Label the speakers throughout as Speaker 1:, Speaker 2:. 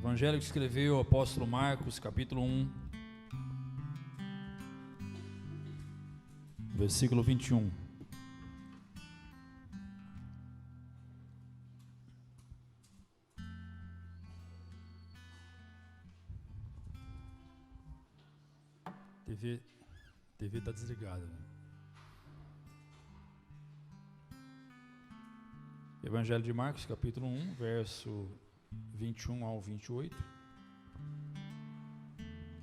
Speaker 1: Evangelho que escreveu o apóstolo Marcos, capítulo 1, versículo 21. TV está desligada. Né? Evangelho de Marcos, capítulo 1, verso 21 ao 28.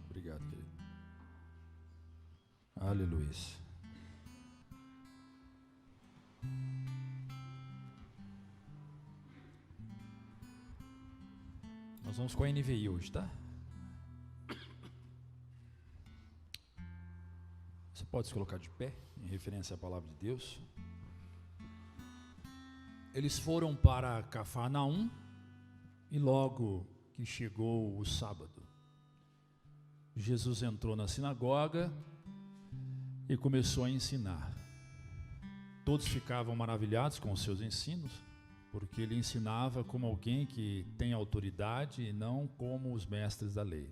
Speaker 1: Obrigado, querido. Aleluia. Nós vamos com a NVI hoje, tá? Você pode se colocar de pé, em referência à palavra de Deus. Eles foram para Cafarnaum e logo que chegou o sábado, Jesus entrou na sinagoga e começou a ensinar. Todos ficavam maravilhados com os seus ensinos, porque ele ensinava como alguém que tem autoridade e não como os mestres da lei.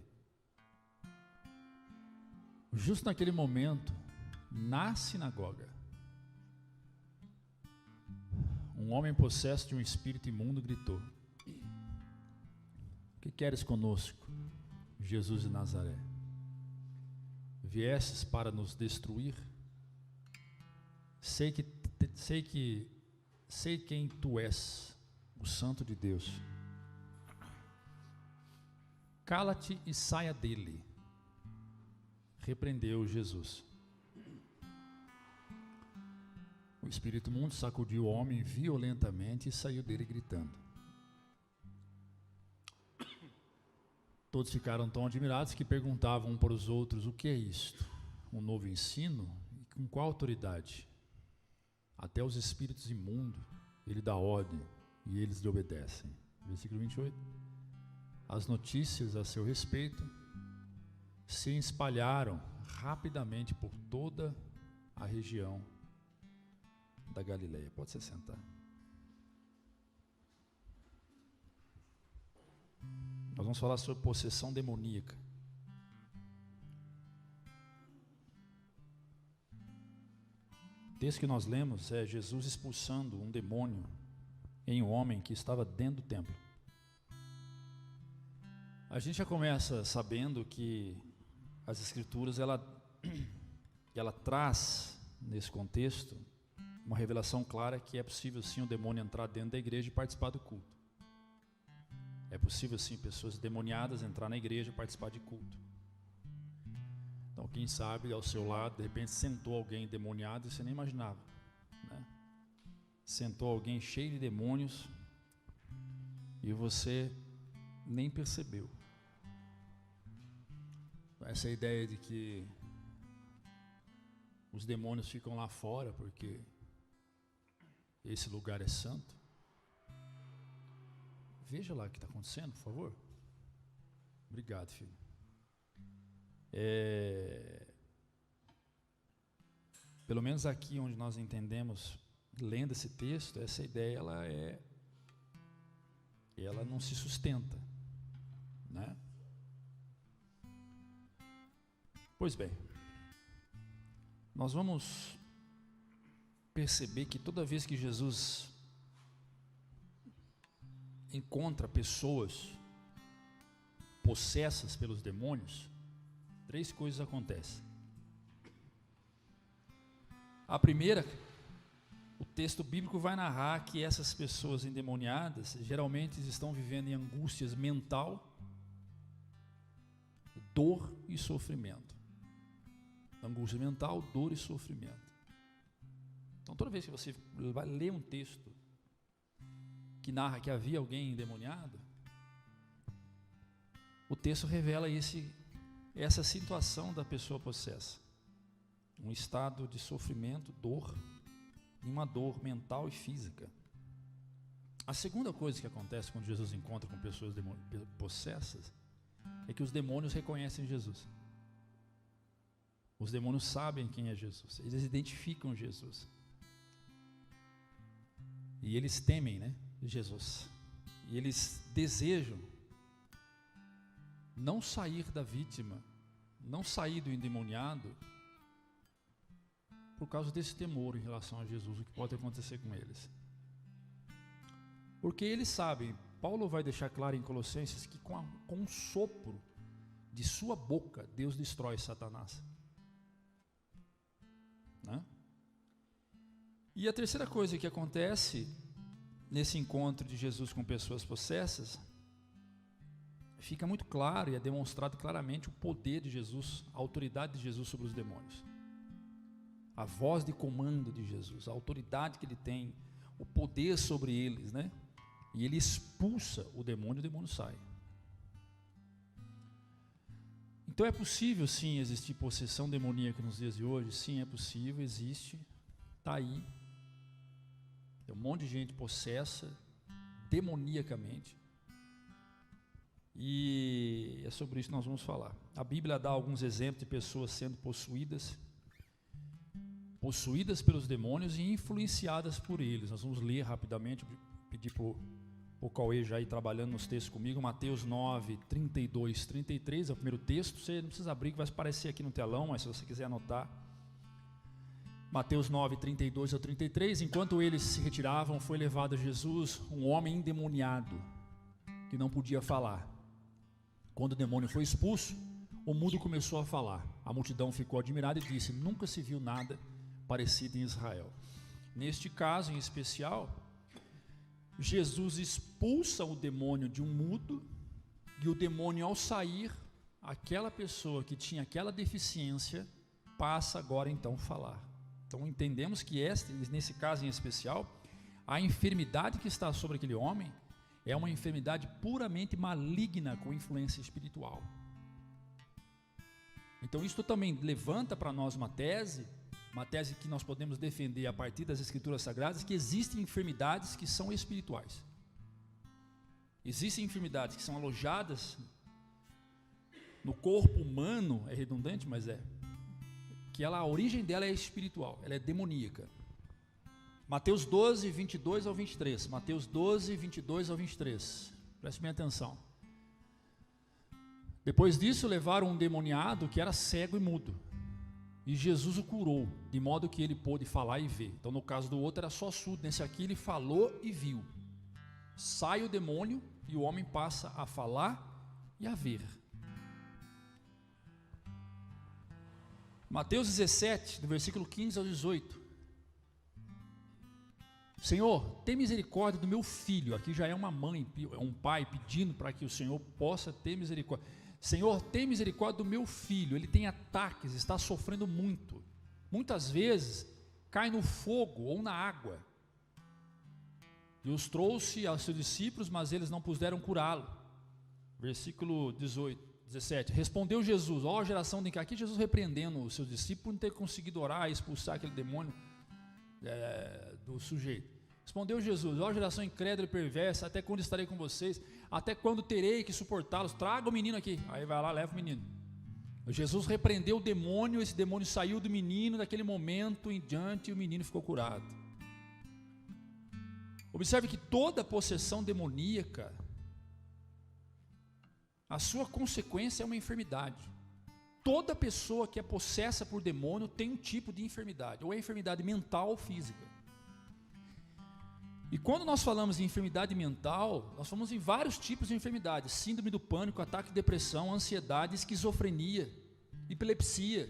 Speaker 1: Justo naquele momento, na sinagoga, um homem possesso de um espírito imundo gritou: "Que queres conosco, Jesus de Nazaré? Viestes para nos destruir? Sei quem tu és, o Santo de Deus. Cala-te e saia dele", repreendeu Jesus. O espírito imundo sacudiu o homem violentamente e saiu dele gritando. Todos ficaram tão admirados que perguntavam um para os outros: "O que é isto? Um novo ensino? E com qual autoridade? Até os espíritos imundos ele dá ordem e eles lhe obedecem." Versículo 28. As notícias a seu respeito se espalharam rapidamente por toda a região da Galileia. Pode se sentar. Nós vamos falar sobre possessão demoníaca. O texto que nós lemos é Jesus expulsando um demônio em um homem que estava dentro do templo. A gente já começa sabendo que as Escrituras ela traz nesse contexto uma revelação clara que é possível sim um demônio entrar dentro da igreja e participar do culto. É possível sim pessoas demoniadas entrar na igreja e participar de culto. Então quem sabe ao seu lado de repente sentou alguém demoniado e você nem imaginava, né? Sentou alguém cheio de demônios e você nem percebeu. Essa ideia de que os demônios ficam lá fora porque esse lugar é santo. Veja lá o que está acontecendo, por favor. Obrigado, filho. Pelo menos aqui onde nós entendemos, lendo esse texto, essa ideia ela não se sustenta, né? Pois bem, nós vamos perceber que toda vez que Jesus encontra pessoas possessas pelos demônios, três coisas acontecem. A primeira, o texto bíblico vai narrar que essas pessoas endemoniadas geralmente estão vivendo em angústias mental, dor e sofrimento. Angústia mental, dor e sofrimento. Então toda vez que você vai ler um texto que narra que havia alguém endemoniado, o texto revela essa situação da pessoa possessa. Um estado de sofrimento, dor, e uma dor mental e física. A segunda coisa que acontece quando Jesus encontra com pessoas possessas é que os demônios reconhecem Jesus. Os demônios sabem quem é Jesus, eles identificam Jesus. E eles temem, né, Jesus. E eles desejam não sair da vítima, não sair do endemoniado, por causa desse temor em relação a Jesus, o que pode acontecer com eles. Porque eles sabem, Paulo vai deixar claro em Colossenses que com um sopro de sua boca, Deus destrói Satanás. Né? E a terceira coisa que acontece nesse encontro de Jesus com pessoas possessas, fica muito claro e é demonstrado claramente o poder de Jesus, a autoridade de Jesus sobre os demônios. A voz de comando de Jesus, a autoridade que ele tem, o poder sobre eles, né? E ele expulsa o demônio sai. Então é possível sim existir possessão demoníaca nos dias de hoje? Sim, é possível, existe, está aí. Tem um monte de gente possessa demoniacamente. E é sobre isso que nós vamos falar. A Bíblia dá alguns exemplos de pessoas sendo possuídas pelos demônios e influenciadas por eles. Nós vamos ler rapidamente, pedir para o Cauê já ir trabalhando nos textos comigo. Mateus 9, 32, 33 é o primeiro texto. Você não precisa abrir, que vai aparecer aqui no telão, mas se você quiser anotar. Mateus 9, 32 ao 33. Enquanto eles se retiravam, foi levado a Jesus um homem endemoniado, que não podia falar. Quando o demônio foi expulso, o mudo começou a falar. A multidão ficou admirada e disse: nunca se viu nada parecido em Israel. Neste caso em especial, Jesus expulsa o demônio de um mudo, e o demônio, ao sair, aquela pessoa que tinha aquela deficiência passa agora então a falar. Então entendemos que nesse caso em especial, a enfermidade que está sobre aquele homem é uma enfermidade puramente maligna com influência espiritual. Então isso também levanta para nós uma tese que nós podemos defender a partir das Escrituras Sagradas, que existem enfermidades que são espirituais. Existem enfermidades que são alojadas no corpo humano, é redundante, mas que a origem dela é espiritual, ela é demoníaca. Mateus 12, 22 ao 23. Mateus 12, 22 ao 23. Preste bem atenção. Depois disso, levaram um endemoniado que era cego e mudo. E Jesus o curou, de modo que ele pôde falar e ver. Então, no caso do outro, era só surdo. Nesse aqui, ele falou e viu. Sai o demônio e o homem passa a falar e a ver. Mateus 17, do versículo 15 ao 18. Senhor, tem misericórdia do meu filho. Aqui já é uma mãe, um pai pedindo para que o Senhor possa ter misericórdia. Senhor, tem misericórdia do meu filho. Ele tem ataques, está sofrendo muito. Muitas vezes cai no fogo ou na água. E os trouxe aos seus discípulos, mas eles não puderam curá-lo. Versículo 17. Respondeu Jesus: ó geração de cá. Aqui Jesus repreendendo os seus discípulos por não ter conseguido orar e expulsar aquele demônio do sujeito. Respondeu Jesus: ó geração incrédula e perversa, até quando estarei com vocês? Até quando terei que suportá-los? Traga o menino aqui. Aí vai lá, leva o menino. Jesus repreendeu o demônio, esse demônio saiu do menino, daquele momento em diante o menino ficou curado. Observe que toda possessão demoníaca, a sua consequência é uma enfermidade. Toda pessoa que é possessa por demônio tem um tipo de enfermidade, ou é enfermidade mental ou física. E quando nós falamos em enfermidade mental, nós falamos em vários tipos de enfermidades: síndrome do pânico, ataque de depressão, ansiedade, esquizofrenia, epilepsia.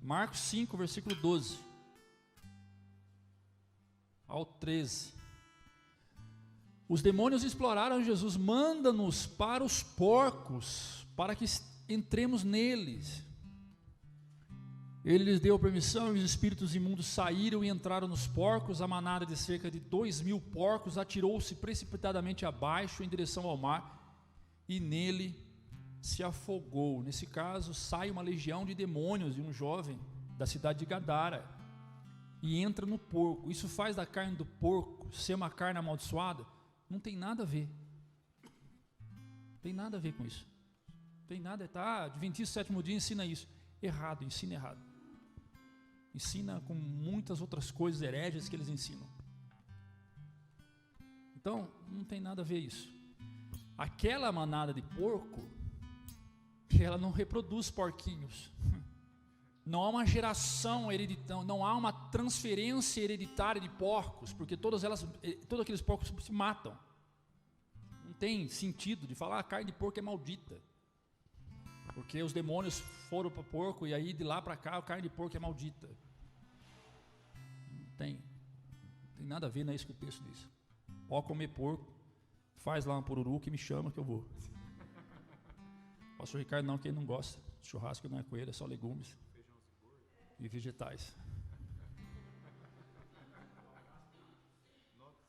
Speaker 1: Marcos 5, versículo 12 ao 13. Os demônios exploraram Jesus: manda-nos para os porcos, para que entremos neles. Ele lhes deu permissão e os espíritos imundos saíram e entraram nos porcos. A manada de cerca de 2.000 porcos atirou-se precipitadamente abaixo em direção ao mar e nele se afogou. Nesse caso, sai uma legião de demônios de um jovem da cidade de Gadara e entra no porco. Isso faz da carne do porco ser uma carne amaldiçoada? Não tem nada a ver. Tem nada a ver com isso. Tem nada, Adventista sétimo dia ensina isso. Errado, ensina errado. Ensina com muitas outras coisas herégias que eles ensinam. Então, não tem nada a ver isso. Aquela manada de porco, ela não reproduz porquinhos. Não há uma geração hereditária, não há uma transferência hereditária de porcos, porque todos aqueles porcos se matam. Não tem sentido de falar a carne de porco é maldita, porque os demônios foram para porco e aí de lá para cá a carne de porco é maldita. Não tem nada a ver, não é isso que o texto diz. Pode comer porco, faz lá uma pururu que me chama que eu vou. Pastor Ricardo não, quem não gosta, churrasco não é com ele, é só legumes e vegetais.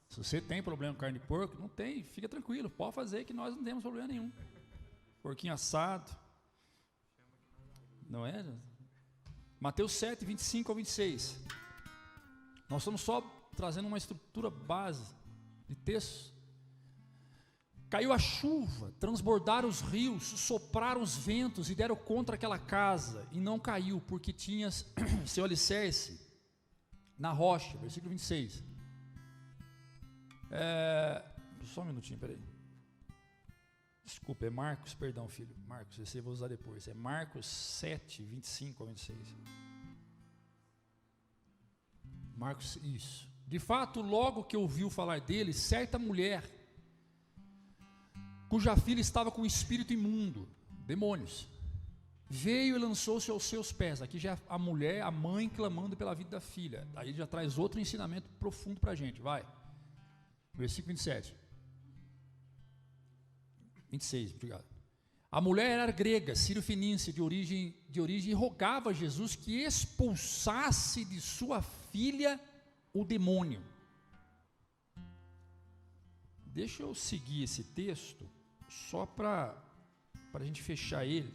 Speaker 1: Se você tem problema com carne de porco, não tem, fica tranquilo, pode fazer que nós não temos problema nenhum. Porquinho assado, não é? Mateus 7, 25 ao 26. Nós estamos só trazendo uma estrutura base de texto. Caiu a chuva, transbordaram os rios, sopraram os ventos e deram contra aquela casa, e não caiu, porque tinha seu alicerce na rocha. Versículo 26. Só um minutinho, peraí. Desculpa, é Marcos, perdão, filho. Marcos, esse eu vou usar depois. É Marcos 7, 25 ao 26. Marcos, isso. De fato, logo que ouviu falar dele, certa mulher, cuja filha estava com um espírito imundo, demônios, veio e lançou-se aos seus pés. Aqui já é a mulher, a mãe clamando pela vida da filha. Aí já traz outro ensinamento profundo para a gente, vai. Versículo 27. 26, obrigado. A mulher era grega, sírio-fenícia, de origem, e rogava a Jesus que expulsasse de sua filha o demônio. Deixa eu seguir esse texto, só para a gente fechar ele.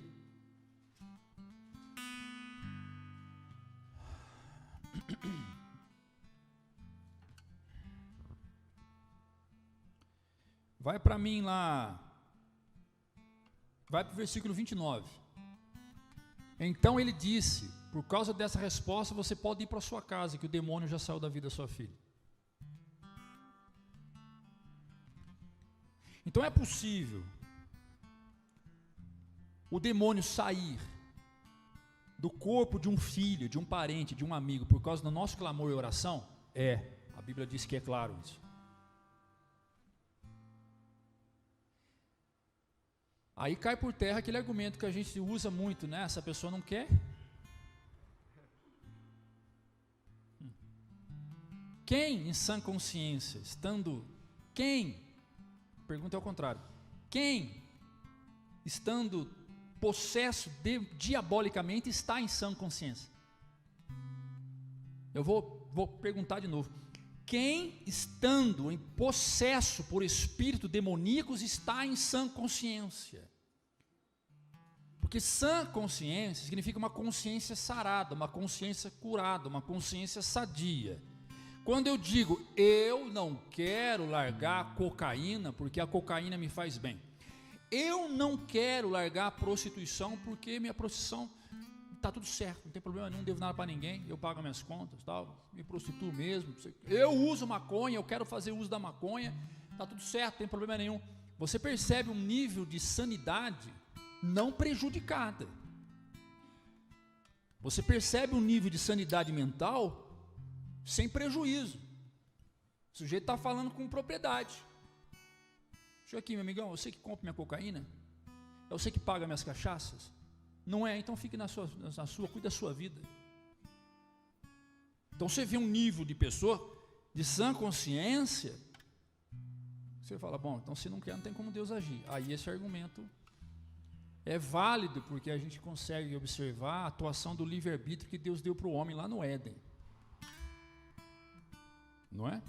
Speaker 1: Vai para mim lá, vai para o versículo 29. Então ele disse, por causa dessa resposta você pode ir para sua casa, que o demônio já saiu da vida da sua filha. Então é possível o demônio sair do corpo de um filho, de um parente, de um amigo, por causa do nosso clamor e oração? A Bíblia diz que é claro isso. Aí cai por terra aquele argumento que a gente usa muito, né? Essa pessoa não quer. Quem em sã consciência, pergunta ao contrário, quem estando possesso diabolicamente está em sã consciência? Eu vou perguntar de novo. Quem estando em possesso por espírito demoníacos está em sã consciência? Porque sã consciência significa uma consciência sarada, uma consciência curada, uma consciência sadia. Quando eu digo, eu não quero largar a cocaína porque a cocaína me faz bem. Eu não quero largar a prostituição porque minha prostituição está tudo certo, não tem problema nenhum, não devo nada para ninguém, eu pago minhas contas, tal, me prostituo mesmo. Eu uso maconha, eu quero fazer uso da maconha, está tudo certo, não tem problema nenhum. Você percebe um nível de sanidade não prejudicada. Você percebe um nível de sanidade mental sem prejuízo. O sujeito está falando com propriedade. Deixa eu aqui, meu amigão, eu sei que compra minha cocaína, eu sei que paga minhas cachaças. Não é? Então fique na sua, cuide da sua vida. Então você vê um nível de pessoa de sã consciência, você fala, bom, então se não quer, não tem como Deus agir. Aí esse argumento é válido, porque a gente consegue observar a atuação do livre-arbítrio que Deus deu para o homem lá no Éden. Não é?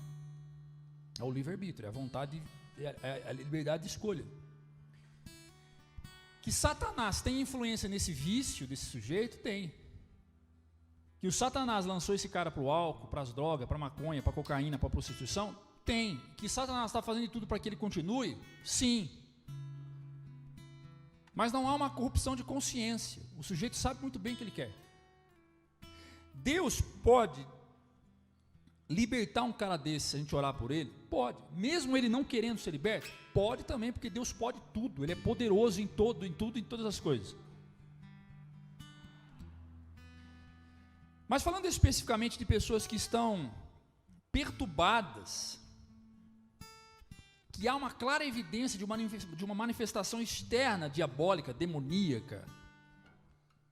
Speaker 1: É o livre-arbítrio, é a vontade, é a liberdade de escolha. Que Satanás tem influência nesse vício desse sujeito? Tem. Que o Satanás lançou esse cara para o álcool, para as drogas, para a maconha, para a cocaína, para a prostituição? Tem. Que Satanás está fazendo de tudo para que ele continue? Sim. Mas não há uma corrupção de consciência. O sujeito sabe muito bem o que ele quer. Deus pode
Speaker 2: libertar um cara desse, se a gente orar por ele? Pode. Mesmo ele não querendo ser liberto? Pode também, porque Deus pode tudo. Ele é poderoso em tudo, em todas as coisas. Mas falando especificamente de pessoas que estão perturbadas, que há uma clara evidência de uma manifestação externa diabólica, demoníaca,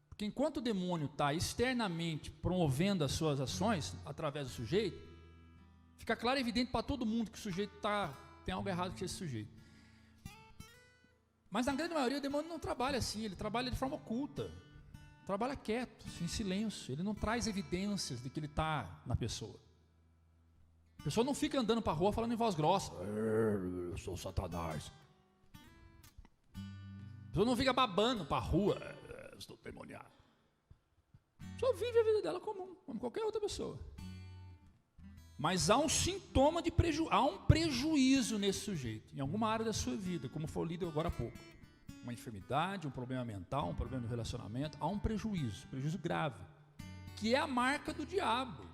Speaker 2: porque enquanto o demônio está externamente promovendo as suas ações através do sujeito, fica claro e evidente para todo mundo que o sujeito tem algo errado com esse sujeito. Mas na grande maioria o demônio não trabalha assim, ele trabalha de forma oculta, trabalha quieto, em silêncio, ele não traz evidências de que ele está na pessoa. A pessoa não fica andando para a rua falando em voz grossa, eu sou Satanás. A pessoa não fica babando para a rua, eu estou demoniado. A pessoa vive a vida dela comum, como qualquer outra pessoa. Mas há um sintoma de há um prejuízo nesse sujeito, em alguma área da sua vida, como foi lido agora há pouco. Uma enfermidade, um problema mental, um problema de relacionamento, há um prejuízo grave, que é a marca do diabo.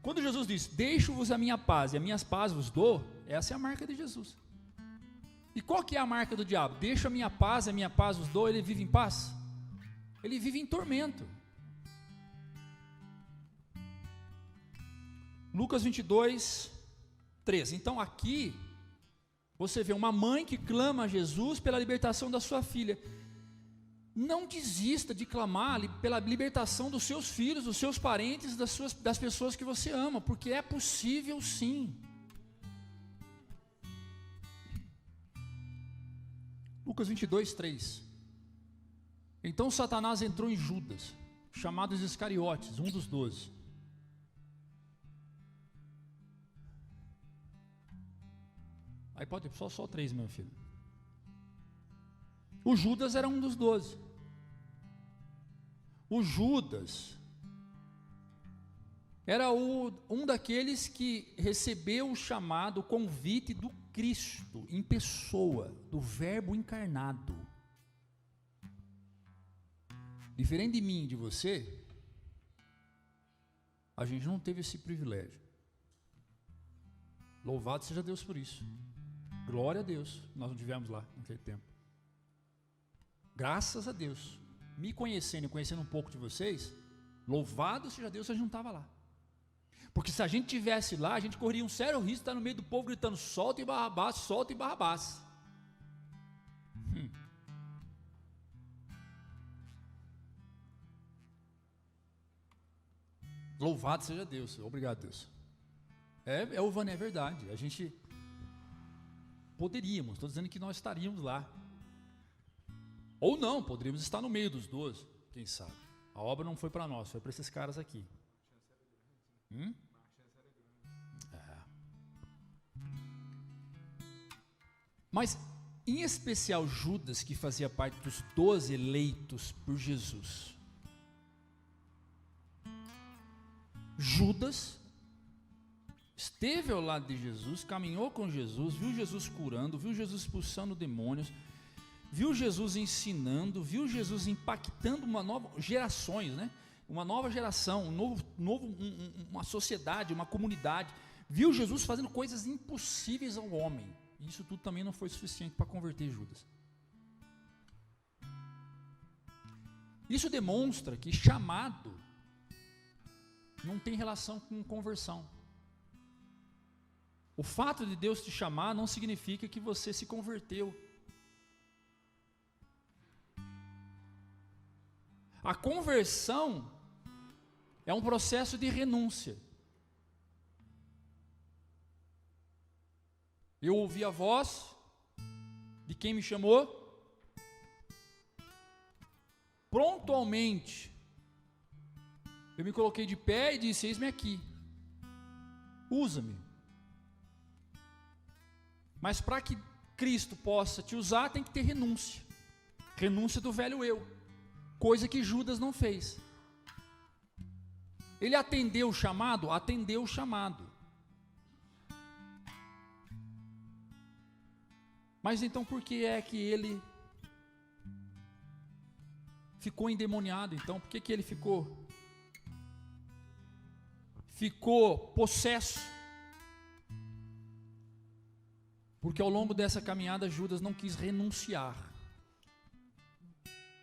Speaker 2: Quando Jesus diz, deixo-vos a minha paz e a minha paz vos dou, essa é a marca de Jesus. E qual que é a marca do diabo? Deixo a minha paz vos dou, ele vive em paz? Ele vive em tormento. Lucas 22, 13. Então aqui, você vê uma mãe que clama a Jesus pela libertação da sua filha. Não desista de clamar pela libertação dos seus filhos, dos seus parentes, das pessoas que você ama, porque é possível sim. Lucas 22, 3. Então Satanás entrou em Judas, chamado Iscariotes, um dos 12. Aí pode só 3, meu filho. O Judas era um dos 12. O Judas era um daqueles que recebeu o chamado, o convite do Cristo em pessoa, do Verbo encarnado. Diferente de mim e de você, a gente não teve esse privilégio. Louvado seja Deus por isso. Glória a Deus, nós não tivemos lá naquele tempo. Graças a Deus, me conhecendo e conhecendo um pouco de vocês, louvado seja Deus, a gente não estava lá. Porque se a gente tivesse lá, a gente corria um sério risco de estar no meio do povo gritando, solta e Barrabás, solta e Barrabás. Louvado seja Deus, obrigado Deus. É verdade, a gente poderíamos, estou dizendo que nós estaríamos lá. Ou não, poderíamos estar no meio dos 12, quem sabe. A obra não foi para nós, foi para esses caras aqui. Mas, em especial Judas, que fazia parte dos 12 eleitos por Jesus. Judas esteve ao lado de Jesus, caminhou com Jesus, viu Jesus curando, viu Jesus expulsando demônios, viu Jesus ensinando, viu Jesus impactando uma nova gerações, né? Uma nova geração, uma sociedade, uma comunidade. Viu Jesus fazendo coisas impossíveis ao homem. Isso tudo também não foi suficiente para converter Judas. Isso demonstra que chamado não tem relação com conversão. O fato de Deus te chamar não significa que você se converteu. A conversão é um processo de renúncia. Eu ouvi a voz de quem me chamou, prontamente eu me coloquei de pé e disse, eis-me aqui, usa-me. Mas para que Cristo possa te usar, tem que ter renúncia. Renúncia do velho eu, coisa que Judas não fez. Ele atendeu o chamado? Atendeu o chamado. Mas então por que é que ele ficou endemoniado? Então, por que ele ficou ficou possesso, porque ao longo dessa caminhada Judas não quis renunciar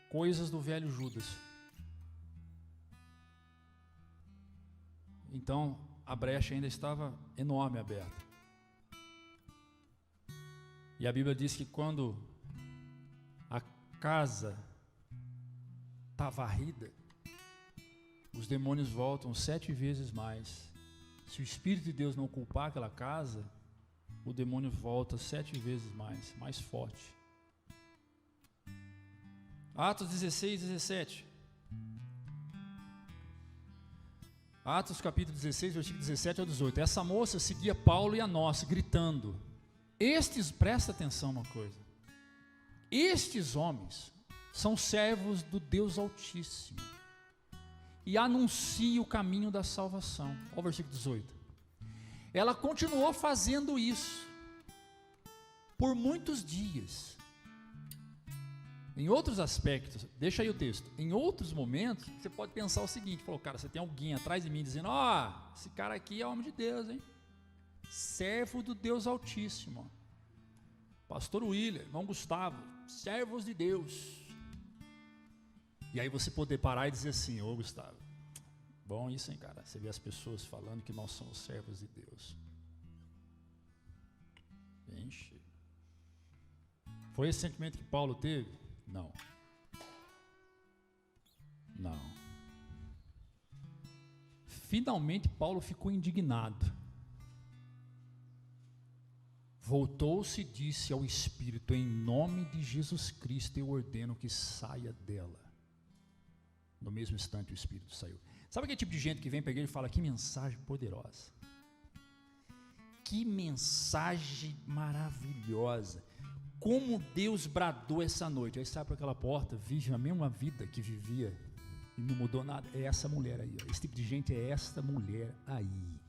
Speaker 2: coisas do velho Judas. Então a brecha ainda estava enorme aberta. E a Bíblia diz que quando a casa está varrida, os demônios voltam 7 vezes mais. Se o Espírito de Deus não culpar aquela casa, o demônio volta 7 vezes mais forte. Atos 16, 17. Atos capítulo 16, versículo 17 ao 18. Essa moça seguia Paulo e a nós, gritando. Presta atenção uma coisa. Estes homens são servos do Deus Altíssimo e anunciam o caminho da salvação. Olha o versículo 18. Ela continuou fazendo isso por muitos dias. Em outros aspectos, deixa aí o texto, em outros momentos, você pode pensar o seguinte, falou, cara, você tem alguém atrás de mim dizendo, esse cara aqui é homem de Deus, hein? Servo do Deus Altíssimo. Pastor William, irmão Gustavo, servos de Deus. E aí você poder parar e dizer assim, ô Gustavo, bom isso, hein, cara? Você vê as pessoas falando que nós somos servos de Deus. Enche. Foi esse sentimento que Paulo teve? Não. Não. Finalmente Paulo ficou indignado. Voltou-se e disse ao Espírito, em nome de Jesus Cristo eu ordeno que saia dela. No mesmo instante o Espírito saiu. Sabe aquele tipo de gente que vem para a igreja e fala, que mensagem poderosa, que mensagem maravilhosa, como Deus bradou essa noite. Aí sai para aquela porta, vive a mesma vida que vivia e não mudou nada. É essa mulher aí, esse tipo de gente é esta mulher aí.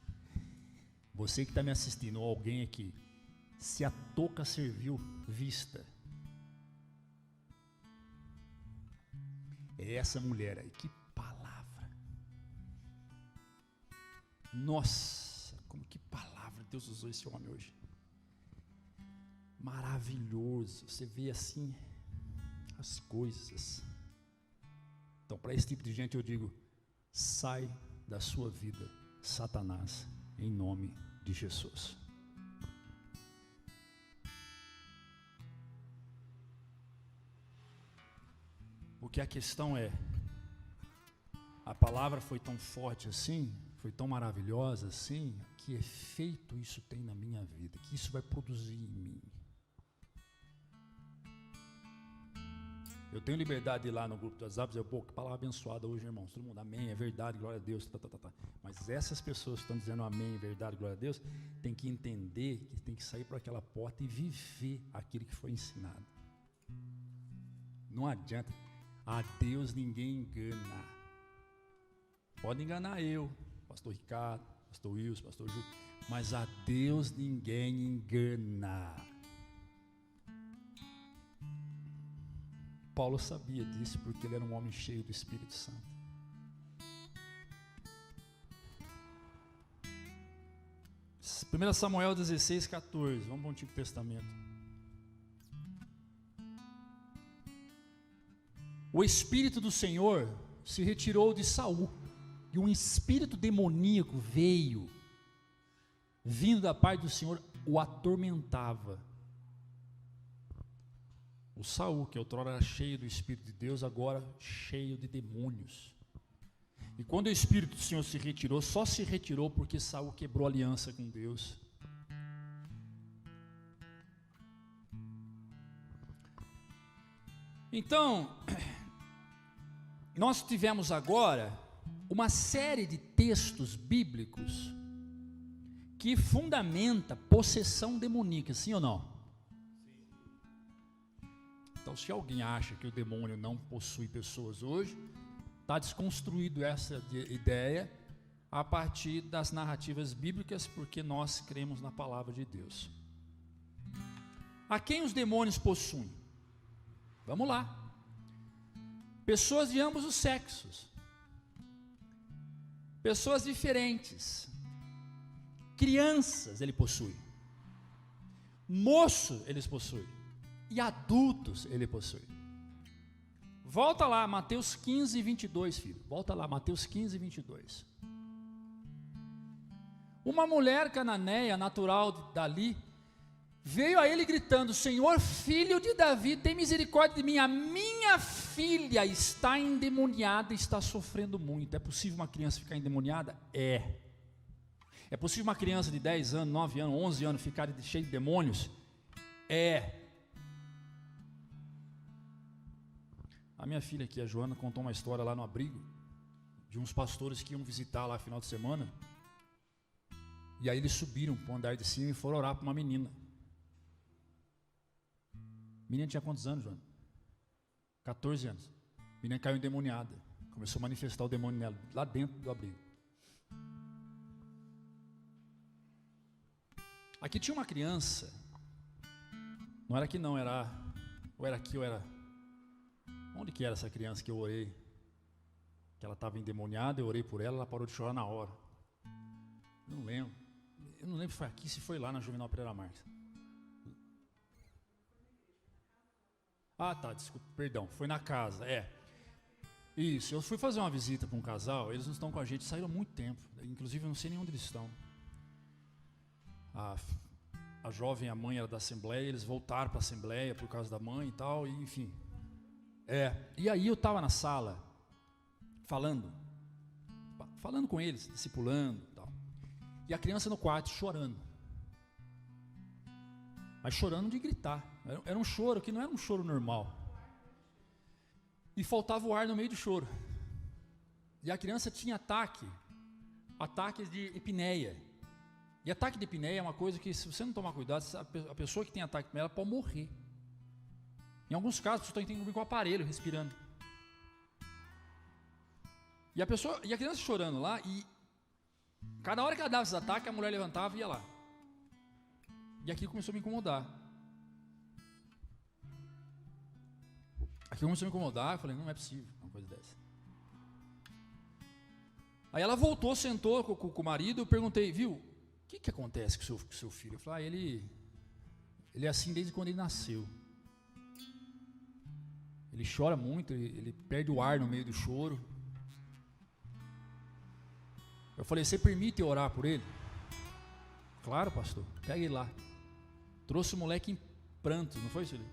Speaker 2: Você que está me assistindo, ou alguém aqui, se a touca serviu, vista. É essa mulher aí, que palavra. Nossa, como que palavra Deus usou esse homem hoje. Maravilhoso, você vê assim as coisas. Então para esse tipo de gente eu digo, sai da sua vida, Satanás, em nome de Jesus. Porque a questão é, a palavra foi tão forte assim, foi tão maravilhosa assim, que efeito isso tem na minha vida, que isso vai produzir em mim. Eu tenho liberdade de ir lá no grupo do WhatsApp e dizer, pô, que palavra abençoada hoje, irmãos, todo mundo, amém, é verdade, glória a Deus, Mas essas pessoas que estão dizendo amém, é verdade, glória a Deus, tem que entender que tem que sair por aquela porta e viver aquilo que foi ensinado. Não adianta. A Deus ninguém engana. Pode enganar eu, pastor Ricardo, pastor Wilson, pastor Júlio, mas a Deus ninguém engana. Paulo sabia disso porque ele era um homem cheio do Espírito Santo. Primeiro Samuel 16, 14, vamos para o Antigo Testamento. O Espírito do Senhor se retirou de Saul, e um espírito demoníaco veio, vindo da parte do Senhor, o atormentava. O Saul, que outrora era cheio do Espírito de Deus, agora cheio de demônios. E quando o Espírito do Senhor se retirou, só se retirou porque Saul quebrou aliança com Deus. Então, nós tivemos agora uma série de textos bíblicos que fundamenta possessão demoníaca, sim ou não? Então, se alguém acha que o demônio não possui pessoas hoje, está desconstruído essa ideia a partir das narrativas bíblicas, porque nós cremos na palavra de Deus. A quem os demônios possuem? Vamos lá. Pessoas de ambos os sexos. Pessoas diferentes. Crianças ele possui. Moço eles possuem. E adultos ele possui. Volta lá, Mateus 15, 22, filho. Volta lá, Mateus 15, 22. Uma mulher cananeia, natural dali, veio a ele gritando: Senhor, filho de Davi, tem misericórdia de mim. A minha filha está endemoniada e está sofrendo muito. É possível uma criança ficar endemoniada? É. É possível uma criança de 10 anos, 9 anos, 11 anos ficar cheia de demônios? É. A minha filha aqui, a Joana, contou uma história lá no abrigo, de uns pastores que iam visitar lá no final de semana. E aí eles subiram para o andar de cima e foram orar para uma menina. A menina tinha quantos anos, Joana? 14 anos. A menina caiu endemoniada. Começou a manifestar o demônio nela, lá dentro do abrigo. Aqui tinha uma criança. Não era aqui não, era... Ou era aqui ou era... Onde que era essa criança que eu orei? Que ela estava endemoniada, eu orei por ela, ela parou de chorar na hora. Eu não lembro. Eu não lembro se foi aqui, se foi lá na Juvenal Pereira Marques. Ah, tá, desculpa, perdão, foi na casa, Isso, eu fui fazer uma visita para um casal, eles não estão com a gente, saíram há muito tempo, inclusive eu não sei nem onde eles estão. A jovem, a mãe era da Assembleia, eles voltaram para a Assembleia por causa da mãe e tal, e enfim. E aí eu estava na sala, falando com eles, discipulando e tal. E a criança no quarto chorando. Mas chorando de gritar. Era um choro que não era um choro normal. E faltava o ar no meio do choro. E a criança tinha ataques de epineia. E ataque de epineia é uma coisa que, se você não tomar cuidado, a pessoa que tem ataque de epineia, ela pode morrer. Em alguns casos, você está com o aparelho respirando. E a criança chorando lá, e cada hora que ela dava esses ataques, a mulher levantava e ia lá. E aquilo começou a me incomodar. Eu falei, não é possível uma coisa dessa. Aí ela voltou, sentou com o marido, eu perguntei, viu, o que acontece com o seu filho? Eu falei, ele é assim desde quando ele nasceu. Ele chora muito, ele perde o ar no meio do choro. Eu falei, você permite orar por ele? Claro, pastor, pega ele lá. Trouxe o moleque em prantos, não foi, Silvio?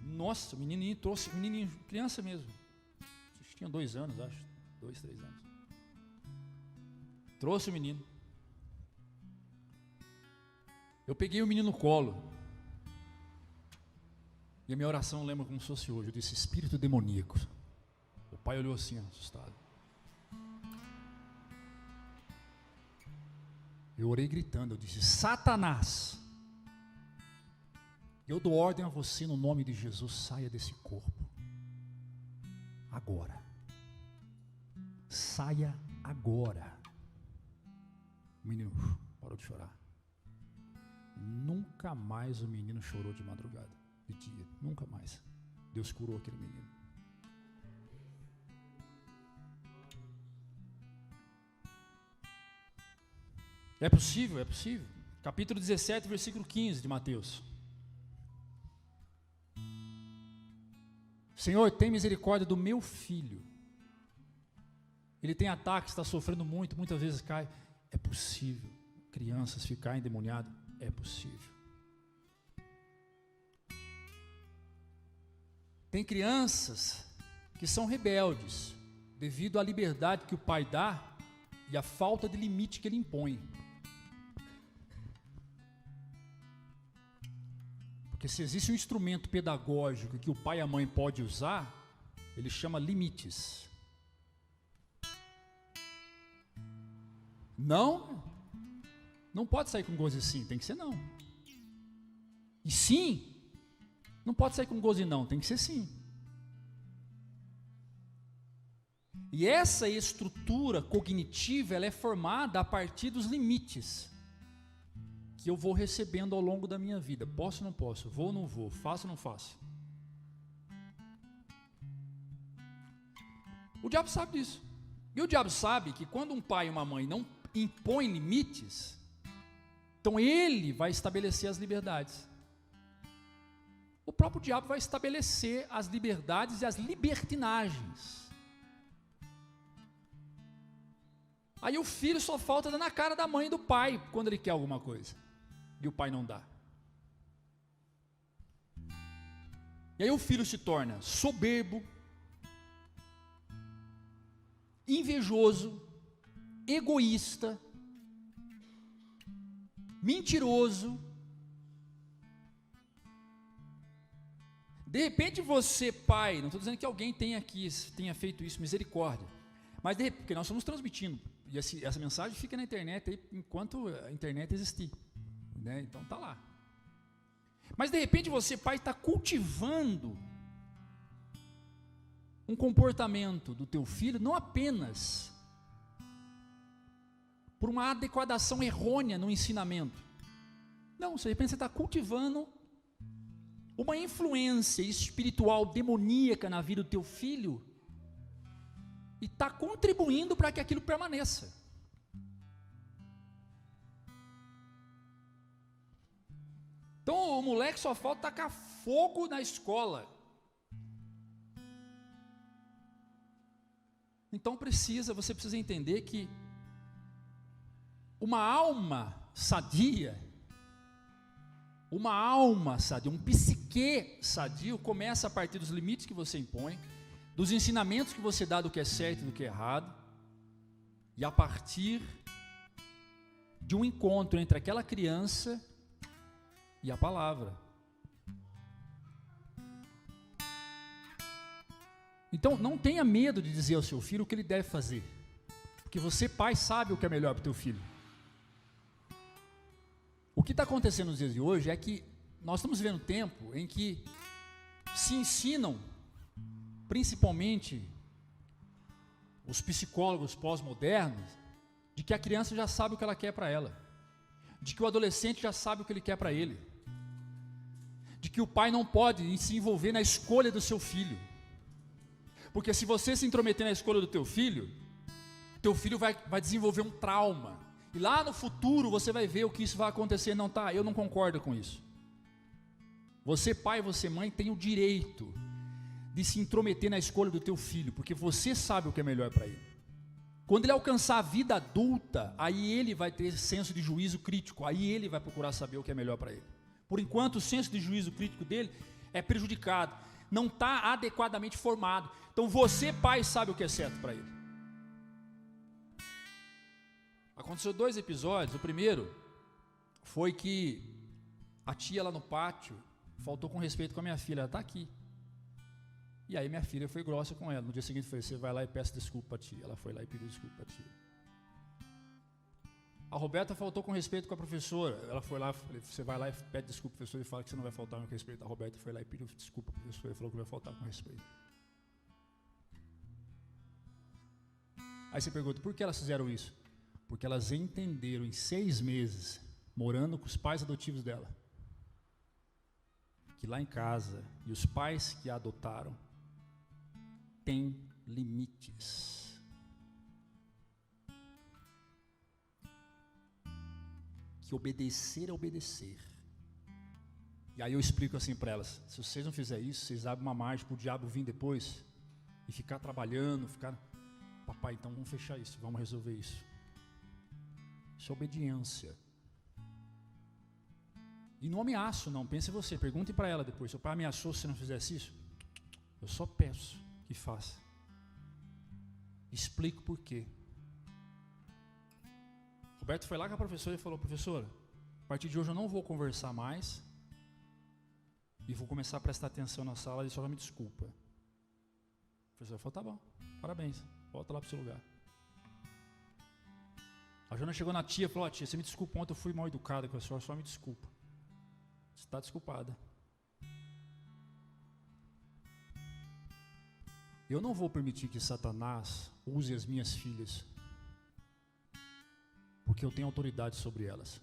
Speaker 2: Nossa, o menininho trouxe, criança mesmo. Tinha 2 anos, acho, 2, 3 anos. Trouxe o menino. Eu peguei o menino no colo. E a minha oração eu lembro como se fosse hoje. Eu disse, espírito demoníaco. O pai olhou assim, assustado. Eu orei gritando, eu disse, Satanás, eu dou ordem a você no nome de Jesus, saia desse corpo. Agora. Saia agora. O menino parou de chorar. Nunca mais o menino chorou de madrugada, de dia, nunca mais. Deus curou aquele menino. É possível, é possível. Capítulo 17, versículo 15 de Mateus. Senhor, tem misericórdia do meu filho. Ele tem ataques, está sofrendo muito, muitas vezes cai. É possível. Crianças ficarem endemoniadas, é possível. Tem crianças que são rebeldes, devido à liberdade que o pai dá e à falta de limite que ele impõe. Porque se existe um instrumento pedagógico que o pai e a mãe podem usar, ele chama limites. Não pode sair com gozo sim, tem que ser não. E sim, não pode sair com gozo e não, tem que ser sim. E essa estrutura cognitiva, ela é formada a partir dos limites que eu vou recebendo ao longo da minha vida. Posso ou não posso? Vou ou não vou? Faço ou não faço? O diabo sabe disso. E o diabo sabe que quando um pai e uma mãe não impõem limites, então ele vai estabelecer as liberdades. O próprio diabo vai estabelecer as liberdades e as libertinagens. Aí o filho só falta dar na cara da mãe e do pai quando ele quer alguma coisa. E o pai não dá. E aí o filho se torna soberbo, invejoso, egoísta, mentiroso. De repente você, pai, não estou dizendo que alguém tenha feito isso, misericórdia, mas porque nós estamos transmitindo, e essa mensagem fica na internet aí, enquanto a internet existir, né? Então está lá. Mas de repente você, pai, está cultivando um comportamento do teu filho, não apenas por uma adequação errônea no ensinamento, não, de repente você está cultivando uma influência espiritual demoníaca na vida do teu filho e está contribuindo para que aquilo permaneça. Então o moleque só falta tacar fogo na escola. Então você precisa entender que uma alma sadia, um psique sadio começa a partir dos limites que você impõe, dos ensinamentos que você dá do que é certo e do que é errado, e a partir de um encontro entre aquela criança e a palavra. Então não tenha medo de dizer ao seu filho o que ele deve fazer, porque você, pai, sabe o que é melhor para o teu filho. O que está acontecendo nos dias de hoje é que nós estamos vivendo um tempo em que se ensinam, principalmente os psicólogos pós-modernos, de que a criança já sabe o que ela quer para ela, de que o adolescente já sabe o que ele quer para ele, de que o pai não pode se envolver na escolha do seu filho, porque se você se intrometer na escolha do teu filho vai desenvolver um trauma, e lá no futuro você vai ver o que isso vai acontecer. Não, tá, eu não concordo com isso. Você, pai, você, mãe, tem o direito de se intrometer na escolha do teu filho, porque você sabe o que é melhor para ele. Quando ele alcançar a vida adulta, aí ele vai ter senso de juízo crítico, aí ele vai procurar saber o que é melhor para ele. Por enquanto o senso de juízo crítico dele é prejudicado, não está adequadamente formado. Então você, pai, sabe o que é certo para ele. Aconteceu 2 episódios. O primeiro foi que a tia lá no pátio faltou com respeito com a minha filha. Ela está aqui. E aí minha filha foi grossa com ela. No dia seguinte foi: você vai lá e peça desculpa para a tia. Ela foi lá e pediu desculpa para a tia. A Roberta faltou com respeito com a professora. Ela foi lá, você vai lá e pede desculpa para o professor e fala que você não vai faltar com respeito. A Roberta foi lá e pediu desculpa para o professor e falou que vai faltar com respeito. Aí você pergunta: por que elas fizeram isso? Porque elas entenderam em 6 meses, morando com os pais adotivos dela, que lá em casa, e os pais que a adotaram, têm limites. Que obedecer é obedecer. E aí eu explico assim para elas: se vocês não fizerem isso, vocês abrem uma margem para o diabo vir depois e ficar trabalhando, papai, então vamos fechar isso, vamos resolver isso. Isso é obediência. E não ameaço não, pense você, pergunte para ela depois: seu pai ameaçou se você não fizesse isso? Eu só peço que faça. Explico por quê. Roberto foi lá com a professora e falou: professora, a partir de hoje eu não vou conversar mais e vou começar a prestar atenção na sala e só me desculpa. A professora falou: tá bom, parabéns, volta lá para o seu lugar. A Jona chegou na tia e falou: tia, você me desculpa, ontem eu fui mal educada com a senhora, só me desculpa. Você está desculpada. Eu não vou permitir que Satanás use as minhas filhas, porque eu tenho autoridade sobre elas.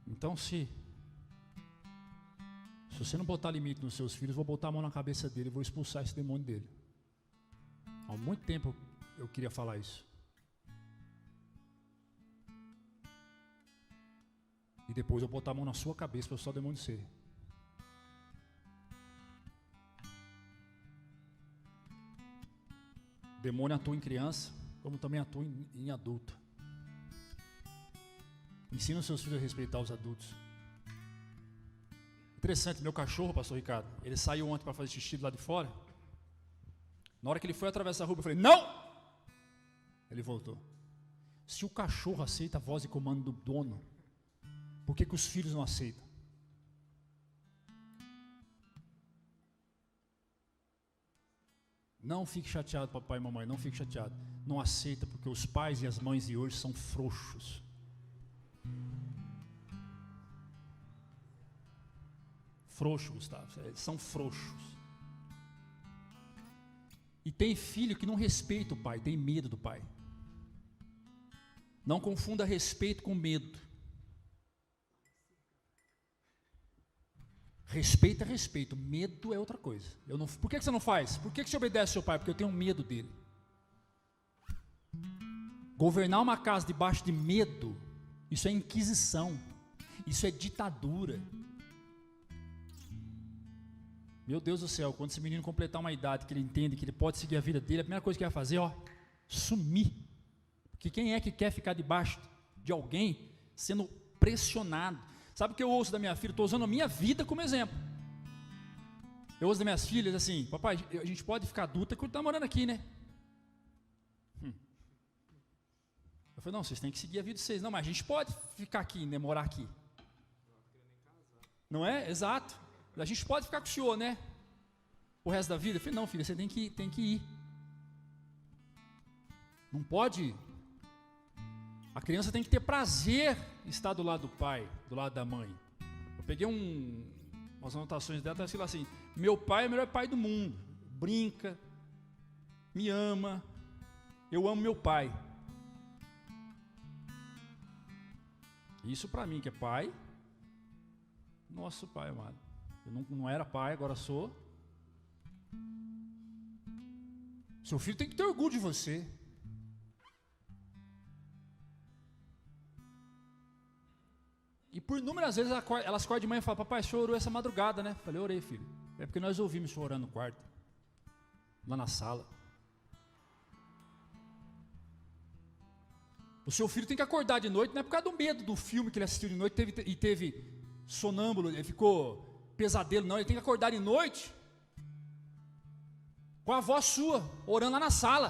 Speaker 2: Então, se
Speaker 1: Se você não botar limite nos seus filhos, vou botar a mão na cabeça dele e vou expulsar esse demônio dele. Há muito tempo eu queria falar isso. E depois eu botar a mão na sua cabeça para só o demônio ser. O demônio atua em criança, como também atua em adulto. Ensina os seus filhos a respeitar os adultos. Interessante, meu cachorro, pastor Ricardo, ele saiu ontem para fazer xixi do lado de fora. Na hora que ele foi atravessar a rua, eu falei, não! Ele voltou. Se o cachorro aceita a voz e comando do dono, por que os filhos não aceitam? Não fique chateado, papai e mamãe, não fique chateado. Não aceita, porque os pais e as mães de hoje são frouxos. Frouxos, Gustavo, eles são frouxos. E tem filho que não respeita o pai, tem medo do pai. Não confunda respeito com medo. Respeito é respeito, medo é outra coisa. Por que você não faz? Por que você obedece ao seu pai? Porque eu tenho medo dele. Governar uma casa debaixo de medo, isso é inquisição, isso é ditadura. Meu Deus do céu, quando esse menino completar uma idade que ele entende que ele pode seguir a vida dele, a primeira coisa que ele vai fazer, sumir. Porque quem é que quer ficar debaixo de alguém sendo pressionado? Sabe o que eu ouço da minha filha? Estou usando a minha vida como exemplo. Eu ouço das minhas filhas assim, papai, a gente pode ficar adulta quando está morando aqui, né? Eu falei, não, vocês têm que seguir a vida de vocês. Não, mas a gente pode ficar aqui, né, morar aqui. Não é? Exato. A gente pode ficar com o senhor, né? O resto da vida? Eu falei, não, filha, você tem que ir. Não pode. A criança tem que ter prazer em estar do lado do pai, do lado da mãe. Eu peguei umas anotações dela, está assim, meu pai é o melhor pai do mundo. Brinca, me ama, eu amo meu pai. Isso para mim que é pai, nosso pai amado. Eu não era pai, agora sou. Seu filho tem que ter orgulho de você. E por inúmeras vezes elas acordam de manhã e falam, papai, o senhor orou essa madrugada, né? Falei, orei, filho. É porque nós ouvimos o senhor orando no quarto, lá na sala. O seu filho tem que acordar de noite, não é por causa do medo do filme que ele assistiu de noite e teve sonâmbulo, ele ficou pesadelo, não. Ele tem que acordar de noite com a voz sua, orando lá na sala.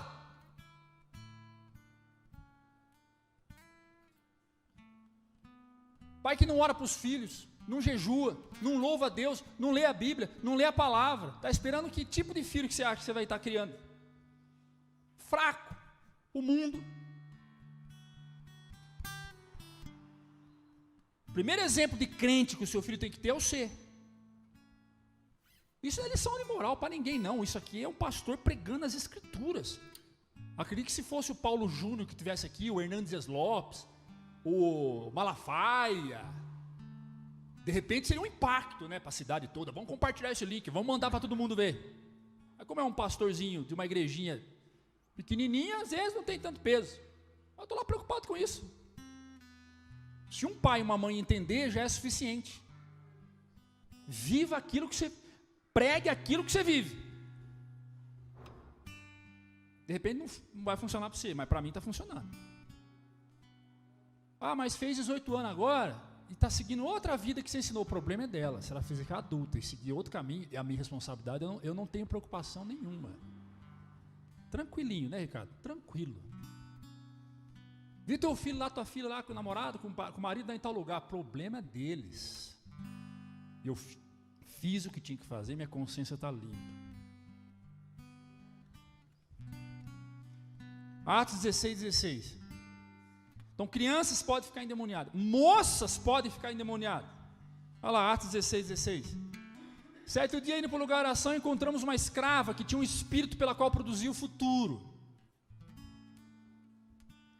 Speaker 1: Pai que não ora para os filhos, não jejua, não louva a Deus, não lê a Bíblia, não lê a palavra, está esperando que tipo de filho que você acha que você vai estar criando? Fraco, o mundo. O primeiro exemplo de crente que o seu filho tem que ter é o ser. Isso não é lição de moral para ninguém, não. Isso aqui é um pastor pregando as escrituras. Acredito que se fosse o Paulo Júnior que estivesse aqui, o Hernandes Lopes, o Malafaia, de repente seria um impacto, né, para a cidade toda. Vamos compartilhar esse link, vamos mandar para todo mundo ver. Mas como é um pastorzinho de uma igrejinha pequenininha, às vezes não tem tanto peso. Eu estou lá preocupado com isso. Se um pai e uma mãe entender, já é suficiente. Viva aquilo que você, pregue aquilo que você vive. De repente não vai funcionar para você, mas para mim está funcionando. Ah, mas fez 18 anos agora e está seguindo outra vida que você ensinou. O problema é dela. Se ela fizer adulta e seguir outro caminho, é a minha responsabilidade. Eu não tenho preocupação nenhuma. Tranquilinho, né, Ricardo? Tranquilo. Vi teu filho lá, tua filha lá com o namorado, com o marido lá em tal lugar. Problema é deles. Eu fiz o que tinha que fazer, minha consciência está limpa. Atos 16. Então crianças podem ficar endemoniadas, moças podem ficar endemoniadas. Olha lá, Atos 16. Certo dia, indo para o lugar da oração, encontramos uma escrava que tinha um espírito pela qual produzia o futuro.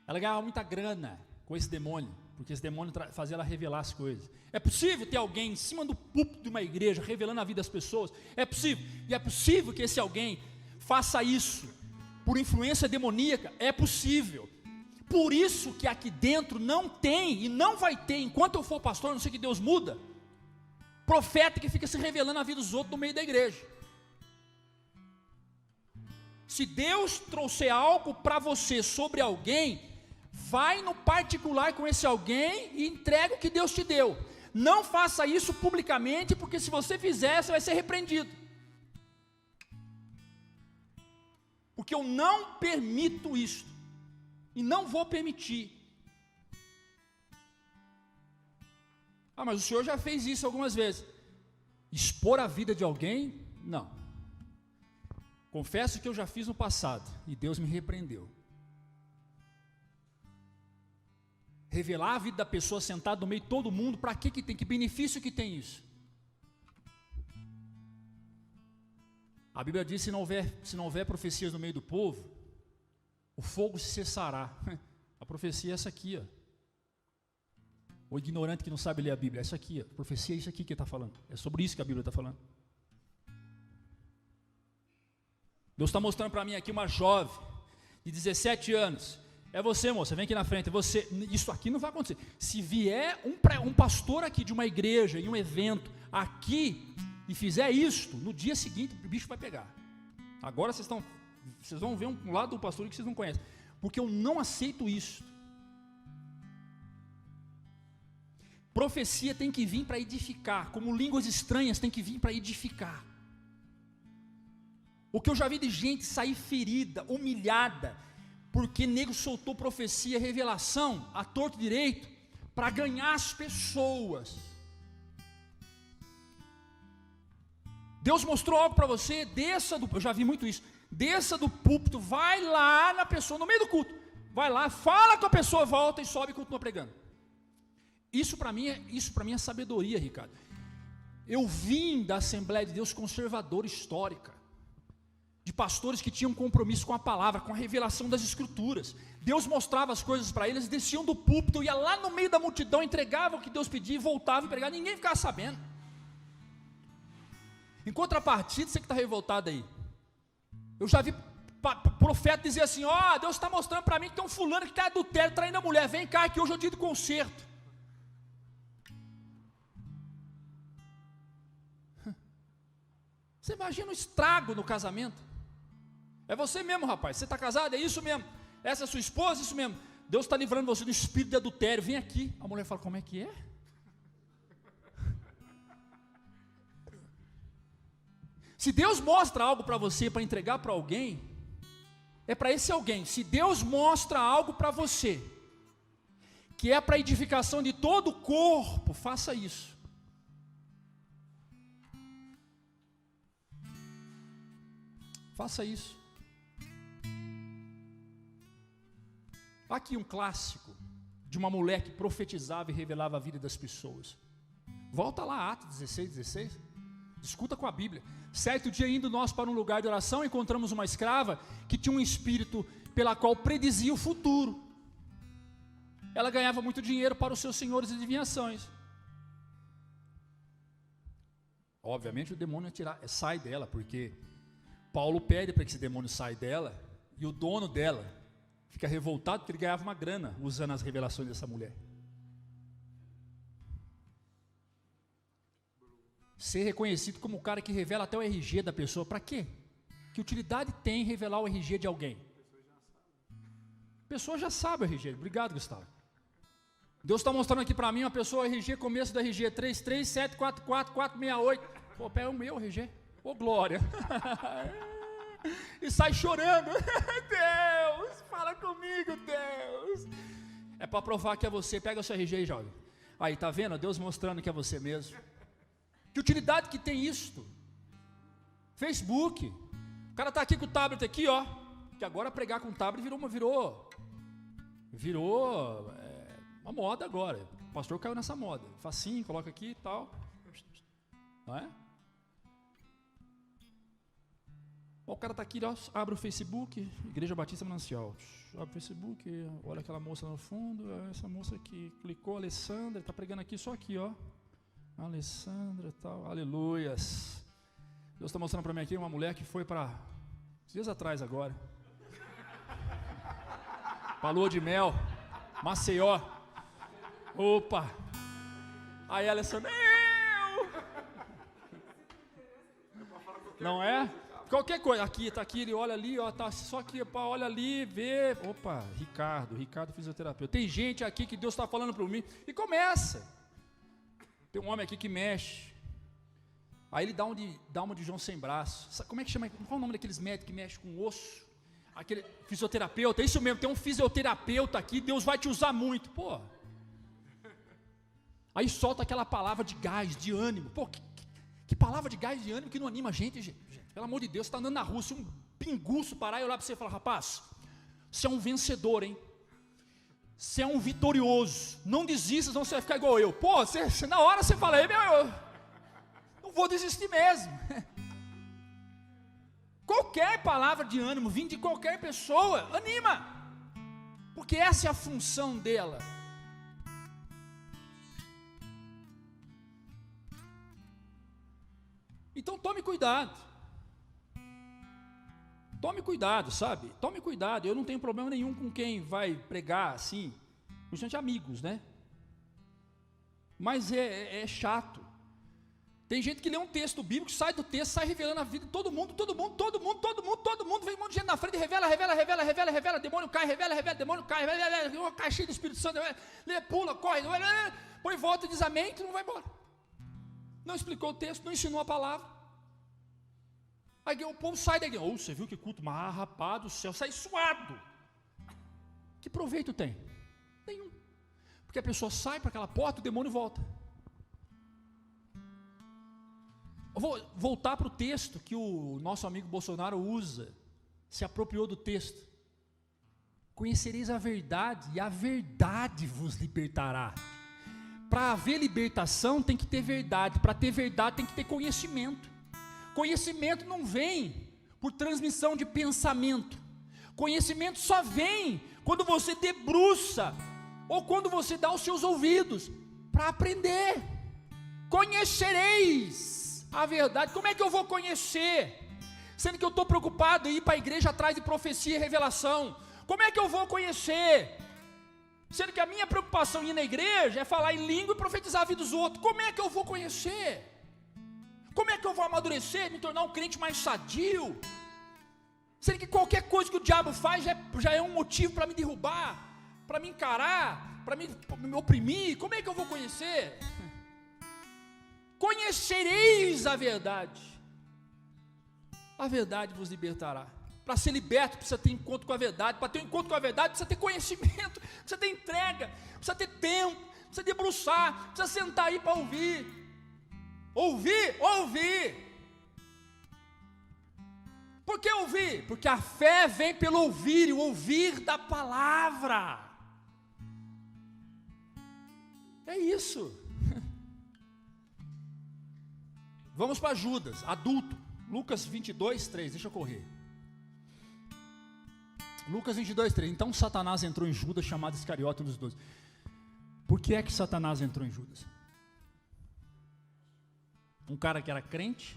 Speaker 1: Ela ganhava muita grana com esse demônio,
Speaker 2: porque esse demônio fazia ela revelar as coisas. É possível ter alguém em cima do púlpito de uma igreja revelando a vida das pessoas? É possível. E é possível que esse alguém faça isso por influência demoníaca? É possível. Por isso que aqui dentro não tem e não vai ter, enquanto eu for pastor, a não sei que Deus muda, profeta que fica se revelando a vida dos outros no meio da igreja. Se Deus trouxer algo para você sobre alguém, vai no particular com esse alguém e entrega o que Deus te deu. Não faça isso publicamente, porque se você fizer, você vai ser repreendido. Porque eu não permito isso. E não vou permitir. Ah, mas o senhor já fez isso algumas vezes. Expor a vida de alguém? Não. Confesso que eu já fiz no passado e Deus me repreendeu. Revelar a vida da pessoa sentada no meio de todo mundo, para que tem? Que benefício que tem isso? A Bíblia diz: se não houver profecias no meio do povo, o fogo se cessará. A profecia é essa aqui, ó. O ignorante que não sabe ler a Bíblia, é isso aqui, ó. A profecia é isso aqui que ele está falando. É sobre isso que a Bíblia está falando. Deus está mostrando para mim aqui uma jovem de 17 anos. É você, moça, vem aqui na frente. É você. Isso aqui não vai acontecer. Se vier um pastor aqui de uma igreja, em um evento, aqui, e fizer isto, no dia seguinte o bicho vai pegar. Agora vocês vão ver um lado do pastor que vocês não conhecem. Porque eu não aceito isso. Profecia tem que vir para edificar, como línguas estranhas tem que vir para edificar. O que eu já vi de gente sair ferida, humilhada, porque nego soltou profecia, revelação, a torto e direito, para ganhar as pessoas. Deus mostrou algo para você, eu já vi muito isso, desça do púlpito, vai lá na pessoa, no meio do culto, vai lá, fala com a pessoa, volta e sobe e continua pregando. Isso para mim é sabedoria, Ricardo. Eu vim da Assembleia de Deus conservadora histórica, de pastores que tinham compromisso com a palavra, com a revelação das escrituras. Deus mostrava as coisas para eles, desciam do púlpito, ia lá no meio da multidão, entregava o que Deus pedia e voltava a pregar, ninguém ficava sabendo. Em contrapartida, você que está revoltado aí, eu já vi profeta dizer assim: ó, Deus está mostrando para mim que tem um fulano que está adultério, traindo a mulher, vem cá que hoje é o dia do concerto. Você imagina o estrago no casamento? É você mesmo, rapaz, você está casado, é isso mesmo, essa é a sua esposa, isso mesmo, Deus está livrando você do espírito de adultério, vem aqui. A mulher fala: como é que é? Se Deus mostra algo para você, para entregar para alguém, é para esse alguém. Se Deus mostra algo para você, que é para edificação de todo o corpo, faça isso. Faça isso. Aqui um clássico de uma mulher que profetizava e revelava a vida das pessoas. Volta lá, Atos 16. Discuta com a Bíblia. Certo dia, indo nós para um lugar de oração, encontramos uma escrava que tinha um espírito pela qual predizia o futuro. Ela ganhava muito dinheiro para os seus senhores de adivinhações. Obviamente o demônio sai dela, porque Paulo pede para que esse demônio saia dela, e o dono dela fica revoltado porque ele ganhava uma grana usando as revelações dessa mulher. Ser reconhecido como o cara que revela até o RG da pessoa, para quê? Que utilidade tem revelar o RG de alguém? A pessoa já sabe o RG. Obrigado, Gustavo. Deus está mostrando aqui para mim uma pessoa, RG, começo do RG 3374448. Pô, pega o meu RG. Ô, glória. E sai chorando. Deus, fala comigo, Deus. É para provar que é você. Pega o seu RG aí, jovem. Aí, tá vendo? Deus mostrando que é você mesmo. Que utilidade que tem isto? Facebook. O cara está aqui com o tablet aqui, ó. Que agora pregar com o tablet virou uma moda agora. O pastor caiu nessa moda. Facinho, coloca aqui e tal. Não é? O cara está aqui, ó, abre o Facebook, Igreja Batista Manancial. Abre o Facebook, olha aquela moça no fundo, essa moça que clicou, Alessandra, está pregando aqui, só aqui, ó. Alessandra e tal, aleluias. Deus está mostrando para mim aqui uma mulher que foi para, dias atrás agora, para lua de mel, Maceió. Opa! Aí a Alessandra, não é? Qualquer coisa, aqui, tá aqui, ele olha ali, ó, tá só aqui, pá, olha ali, vê. Opa, Ricardo fisioterapeuta. Tem gente aqui que Deus está falando para mim, e começa. Tem um homem aqui que mexe. Aí ele dá uma de João sem braço. Sabe, como é que chama? Qual é o nome daqueles médicos que mexem com osso? Aquele fisioterapeuta, é isso mesmo, tem um fisioterapeuta aqui, Deus vai te usar muito, pô. Aí solta aquela palavra de gás, de ânimo. Pô, que palavra de gás, de ânimo que não anima a gente, gente. Pelo amor de Deus, você está andando na rua, se um pinguço parar e olhar para você e falar, rapaz, você é um vencedor, hein? Você é um vitorioso. Não desista, senão você vai ficar igual eu. Pô, na hora você fala, eu não vou desistir mesmo. Qualquer palavra de ânimo, vindo de qualquer pessoa, anima. Porque essa é a função dela. Então tome cuidado. Tome cuidado, sabe? Tome cuidado. Eu não tenho problema nenhum com quem vai pregar assim, principalmente amigos, né? Mas é chato. Tem gente que lê um texto bíblico, sai do texto, sai revelando a vida de todo mundo, vem um monte de gente na frente, revela, demônio cai, revela, demônio cai, cai cheio do Espírito Santo, lê, pula, corre, põe volta e diz amém, tu não vai embora. Não explicou o texto, não ensinou a palavra. Aí o povo sai daqui, você viu que culto, mas rapaz do céu, sai suado. Que proveito tem? Nenhum. Porque a pessoa sai para aquela porta, o demônio volta. Eu vou voltar para o texto que o nosso amigo Bolsonaro usa, se apropriou do texto. Conhecereis a verdade, e a verdade vos libertará. Para haver libertação tem que ter verdade, para ter verdade tem que ter conhecimento. Conhecimento não vem por transmissão de pensamento. Conhecimento só vem quando você debruça, ou quando você dá os seus ouvidos para aprender. Conhecereis a verdade. Como é que eu vou conhecer? Sendo que eu estou preocupado em ir para a igreja atrás de profecia e revelação. Como é que eu vou conhecer? Sendo que a minha preocupação em ir na igreja é falar em língua e profetizar a vida dos outros. Como é que eu vou conhecer? Como é que eu vou amadurecer, me tornar um crente mais sadio? Sendo que qualquer coisa que o diabo faz já é um motivo para me derrubar, para me encarar, para me oprimir. Como é que eu vou conhecer? Conhecereis a verdade vos libertará. Para ser liberto precisa ter encontro com a verdade. Para ter um encontro com a verdade precisa ter conhecimento, precisa ter entrega, precisa ter tempo, precisa debruçar, precisa sentar aí para ouvir. Ouvir. Por que ouvir? Porque a fé vem pelo ouvir, e o ouvir da palavra. É isso. Vamos para Judas, adulto. Lucas 22, 3, deixa eu correr. Lucas 22, 3. Então Satanás entrou em Judas, chamado Iscariote, um dos 12. Por que é que Satanás entrou em Judas? Um cara que era crente,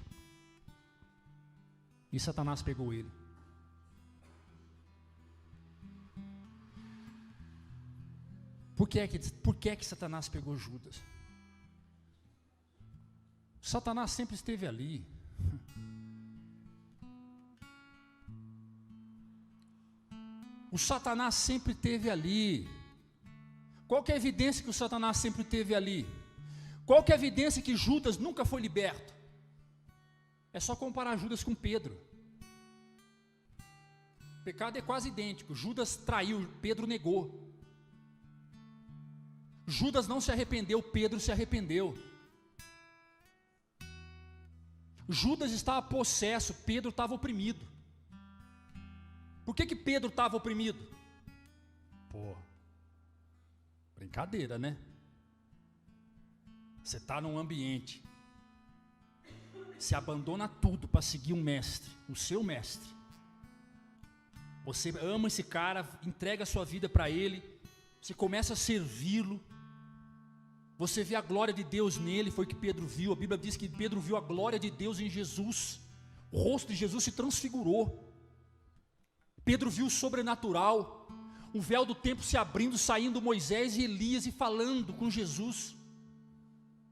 Speaker 2: e Satanás pegou ele. Por que é que Satanás pegou Judas? Satanás sempre esteve ali. O Satanás sempre esteve ali. Qual que é a evidência que o Satanás sempre esteve ali? Qual que é a evidência que Judas nunca foi liberto? É só comparar Judas com Pedro. O pecado é quase idêntico. Judas traiu, Pedro negou. Judas não se arrependeu, Pedro se arrependeu. Judas estava possesso, Pedro estava oprimido. Por que Pedro estava oprimido? Pô, brincadeira, né? Você está num ambiente Você abandona tudo para seguir um mestre, o seu mestre. Você ama esse cara, entrega a sua vida para ele, você começa a servi-lo, você vê a glória de Deus nele, foi o que Pedro viu. A Bíblia diz que Pedro viu a glória de Deus em Jesus, o rosto de Jesus se transfigurou. Pedro viu o sobrenatural, o véu do templo se abrindo, saindo Moisés e Elias e falando com Jesus.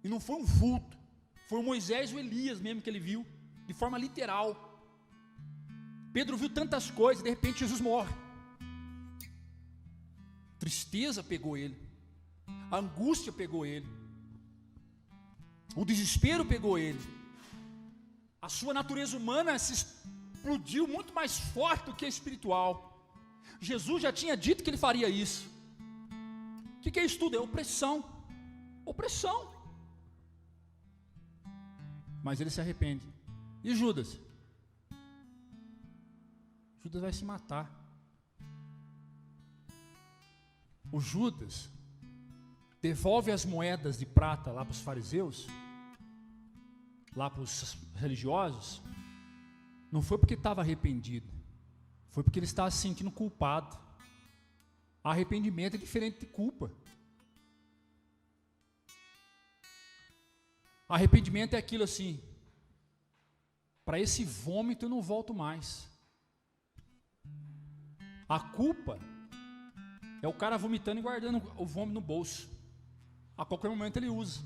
Speaker 2: E não foi um vulto, foi o Moisés e o Elias mesmo que ele viu, de forma literal. Pedro viu tantas coisas, de repente Jesus morre. Tristeza pegou ele, a angústia pegou ele, o desespero pegou ele, a sua natureza humana se explodiu muito mais forte do que a espiritual. Jesus já tinha dito que ele faria isso. O que é isso tudo? É opressão, opressão. Mas ele se arrepende. E Judas? Judas vai se matar. O Judas devolve as moedas de prata lá para os fariseus, lá para os religiosos, não foi porque estava arrependido, foi porque ele estava se sentindo culpado. Arrependimento é diferente de culpa. Arrependimento é aquilo assim: para esse vômito eu não volto mais. A culpa é o cara vomitando e guardando o vômito no bolso. A qualquer momento ele usa.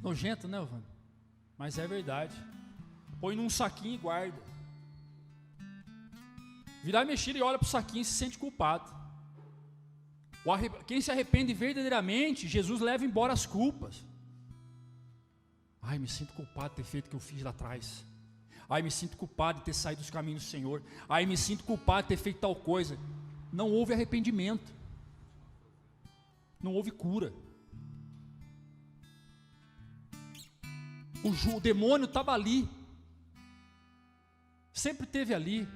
Speaker 2: Nojento, né, Evandro? Mas é verdade. Põe num saquinho e guarda. Virar e mexer e olha para o saquinho e se sente culpado. Quem se arrepende verdadeiramente, Jesus leva embora as culpas. Ai, me sinto culpado de ter feito o que eu fiz lá atrás. Ai, me sinto culpado de ter saído dos caminhos do Senhor. Ai, me sinto culpado de ter feito tal coisa. Não houve arrependimento. Não houve cura. O demônio estava ali. Sempre esteve ali.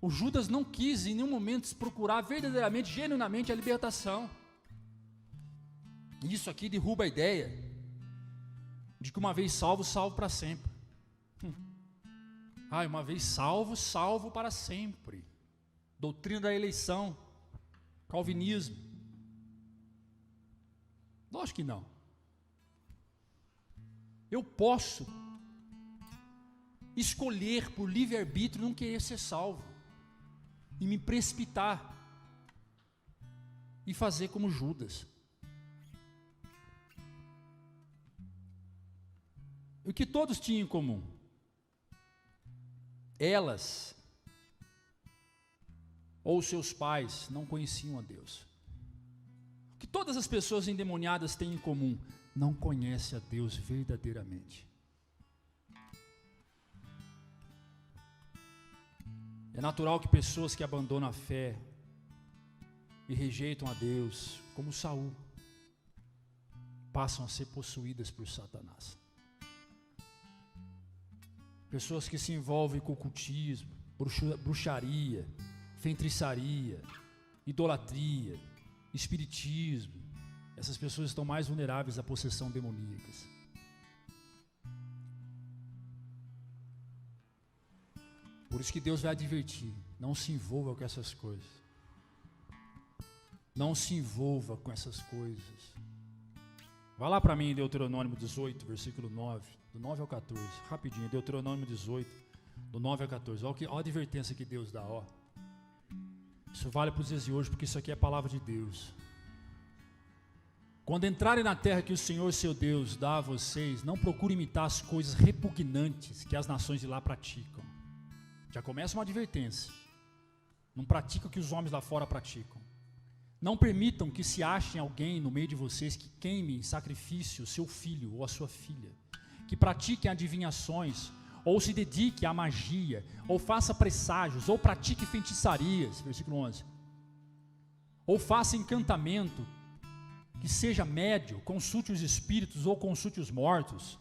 Speaker 2: O Judas não quis em nenhum momento procurar verdadeiramente, genuinamente a libertação. Isso aqui derruba a ideia de que uma vez salvo, salvo para sempre. Uma vez salvo, salvo para sempre. Doutrina da eleição, calvinismo. Lógico que não. Eu posso escolher por livre-arbítrio não querer ser salvo e me precipitar e fazer como Judas. O que todos tinham em comum? Elas ou seus pais não conheciam a Deus. O que todas as pessoas endemoniadas têm em comum? Não conhecem a Deus verdadeiramente. É natural que pessoas que abandonam a fé e rejeitam a Deus, como Saul, passam a ser possuídas por Satanás. Pessoas que se envolvem com ocultismo, bruxaria, feitiçaria, idolatria, espiritismo, essas pessoas estão mais vulneráveis à possessão demoníacas. Por isso que Deus vai advertir: não se envolva com essas coisas. Não se envolva com essas coisas. Vai lá para mim em Deuteronômio 18, versículo 9, do 9 ao 14, rapidinho, Deuteronômio 18, do 9 ao 14, olha a advertência que Deus dá, ó. Isso vale para os dias de hoje, porque isso aqui é a palavra de Deus. Quando entrarem na terra que o Senhor seu Deus dá a vocês, não procure imitar as coisas repugnantes que as nações de lá praticam. Já começa uma advertência. Não pratica o que os homens lá fora praticam. Não permitam que se achem alguém no meio de vocês que queime em sacrifício o seu filho ou a sua filha, que pratique adivinhações, ou se dedique à magia, ou faça presságios, ou pratique feitiçarias, versículo 11, ou faça encantamento, que seja médio, consulte os espíritos ou consulte os mortos.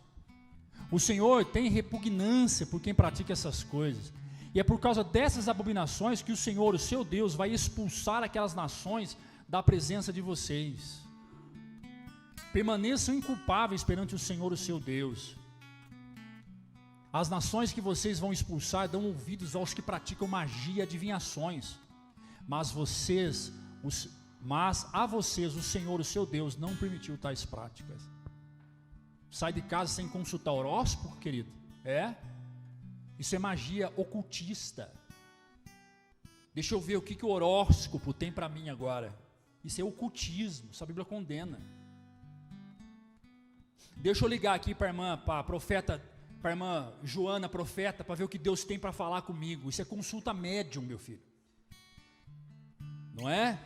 Speaker 2: O Senhor tem repugnância por quem pratica essas coisas, e é por causa dessas abominações que o Senhor, o seu Deus, vai expulsar aquelas nações da presença de vocês. Permaneçam inculpáveis perante o Senhor, o seu Deus. As nações que vocês vão expulsar dão ouvidos aos que praticam magia e adivinhações. Mas a vocês, o Senhor, o seu Deus, não permitiu tais práticas. Sai de casa sem consultar horóscopo, querido? Isso é magia ocultista. Deixa eu ver o que o horóscopo tem para mim agora. Isso é ocultismo, isso a Bíblia condena. Deixa eu ligar aqui para a irmã, para a profeta, para a irmã Joana, profeta, para ver o que Deus tem para falar comigo. Isso é consulta médium, meu filho. Não é?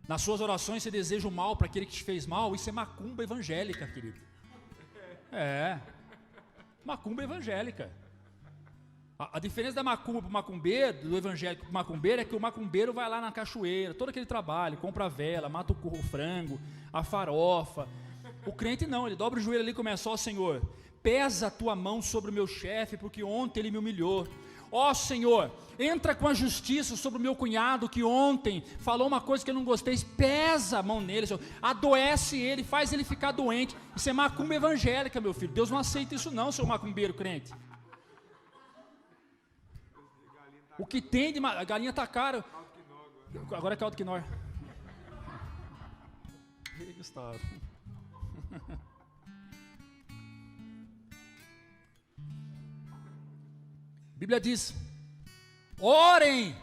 Speaker 2: Nas suas orações você deseja o mal para aquele que te fez mal. Isso é macumba evangélica, querido. Macumba evangélica. A diferença da macumba para o macumbeiro, do evangélico para o macumbeiro, é que o macumbeiro vai lá na cachoeira, todo aquele trabalho, compra a vela, mata o frango, a farofa. O crente não, ele dobra o joelho ali e começa: ó Senhor, pesa a tua mão sobre o meu chefe, porque ontem ele me humilhou. Ó Senhor, entra com a justiça sobre o meu cunhado, que ontem falou uma coisa que eu não gostei. Pesa a mão nele, Senhor. Adoece ele, faz ele ficar doente. Isso é macumba evangélica, meu filho. Deus não aceita isso não, seu macumbeiro crente. O que tem de... A galinha tá cara. Agora é caldo quinor. Ei, Gustavo. A Bíblia diz: orem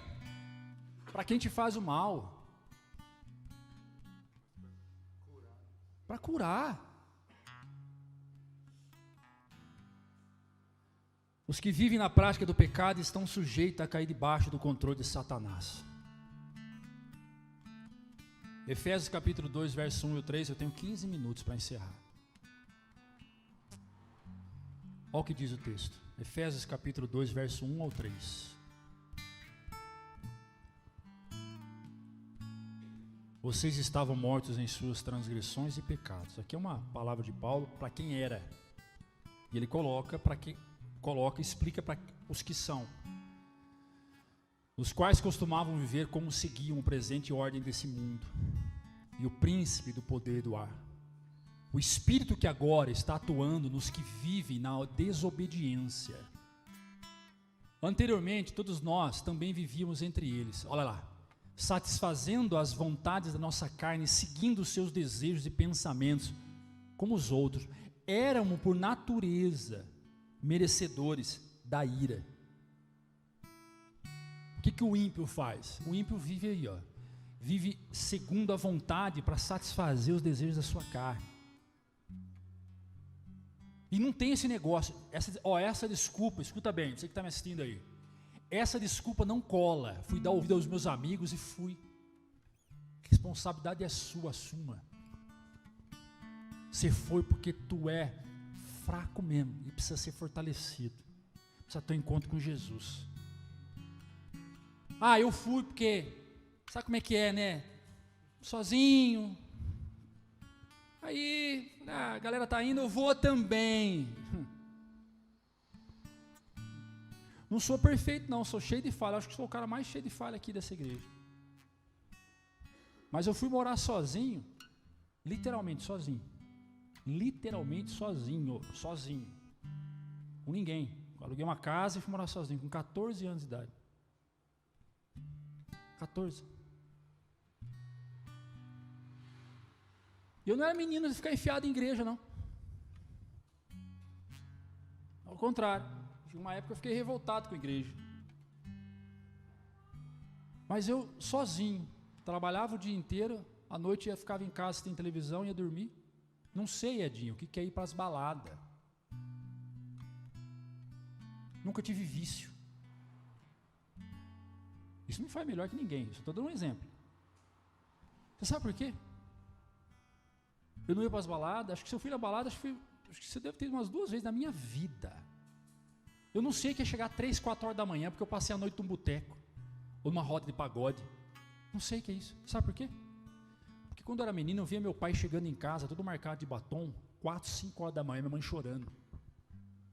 Speaker 2: para quem te faz o mal. Para curar. Os que vivem na prática do pecado estão sujeitos a cair debaixo do controle de Satanás. Efésios capítulo 2, verso 1 e 3, eu tenho 15 minutos para encerrar. Olha o que diz o texto. Efésios capítulo 2, verso 1 ao 3. Vocês estavam mortos em suas transgressões e pecados. Aqui é uma palavra de Paulo para quem era. E ele coloca para quem... explica para os que são, os quais costumavam viver como seguiam o presente ordem desse mundo, e o príncipe do poder do ar, o espírito que agora está atuando nos que vivem na desobediência. Anteriormente, todos nós também vivíamos entre eles, olha lá, satisfazendo as vontades da nossa carne, seguindo os seus desejos e pensamentos, como os outros. Éramos por natureza merecedores da ira. O que o ímpio faz? O ímpio vive aí, vive segundo a vontade para satisfazer os desejos da sua carne. E não tem esse negócio, essa desculpa, escuta bem, você que está me assistindo aí, essa desculpa não cola. Fui dar ouvido aos meus amigos e fui. Responsabilidade é sua, assuma. Você foi porque tu é fraco mesmo e precisa ser fortalecido, precisa ter um encontro com Jesus. Eu fui porque, sabe como é que é, né? Sozinho. Aí, a galera tá indo, eu vou também. Não sou perfeito não, sou cheio de falha, acho que sou o cara mais cheio de falha aqui dessa igreja. Mas eu fui morar sozinho, literalmente sozinho. Sozinho, com ninguém. Aluguei uma casa e fui morar sozinho, com 14 anos de idade. 14. Eu não era menino de ficar enfiado em igreja, não. Ao contrário, uma época eu fiquei revoltado com a igreja. Mas eu, sozinho, trabalhava o dia inteiro, à noite eu ficava em casa assistindo televisão e ia dormir. Não sei, Edinho, o que é ir para as baladas. Nunca tive vício. Isso me faz melhor que ninguém, só estou dando um exemplo. Você sabe por quê? Eu não ia para as baladas, acho que se eu fui na balada, acho que você deve ter umas 2 vezes na minha vida. Eu não sei que é chegar 3, 4 horas da manhã, porque eu passei a noite num boteco, ou numa roda de pagode. Não sei o que é isso. Sabe por quê? Porque quando eu era menino, eu via meu pai chegando em casa, todo marcado de batom, 4, 5 horas da manhã, minha mãe chorando.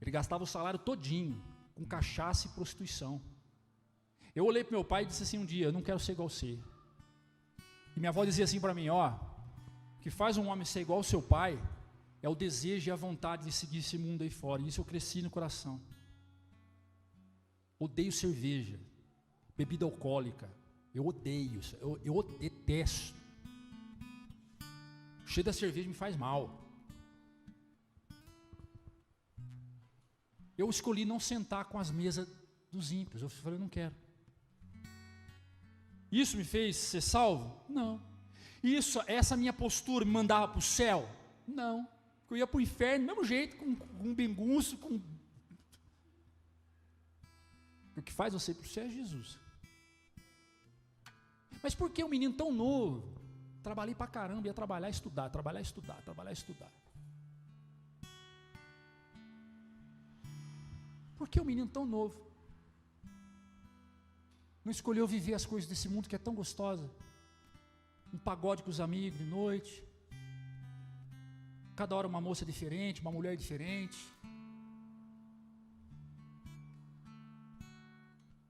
Speaker 2: Ele gastava o salário todinho, com cachaça e prostituição. Eu olhei para meu pai e disse assim um dia: eu não quero ser igual você. E minha avó dizia assim para mim: o que faz um homem ser igual ao seu pai é o desejo e a vontade de seguir esse mundo aí fora. E isso eu cresci no coração. Odeio cerveja, bebida alcoólica. Eu odeio, eu detesto. O cheiro da cerveja me faz mal. Eu escolhi não sentar com as mesas dos ímpios. Eu falei, eu não quero. Isso me fez ser salvo? Não. Essa minha postura me mandava para o céu? Não. Eu ia para o inferno do mesmo jeito, com um benguço, com... O que faz você ir para o céu é Jesus. Mas por que um menino tão novo? Trabalhei para caramba, ia trabalhar e estudar, trabalhar e estudar, trabalhar e estudar. Por que um menino tão novo não escolheu viver as coisas desse mundo que é tão gostosa? Um pagode com os amigos de noite, cada hora uma moça diferente, uma mulher diferente,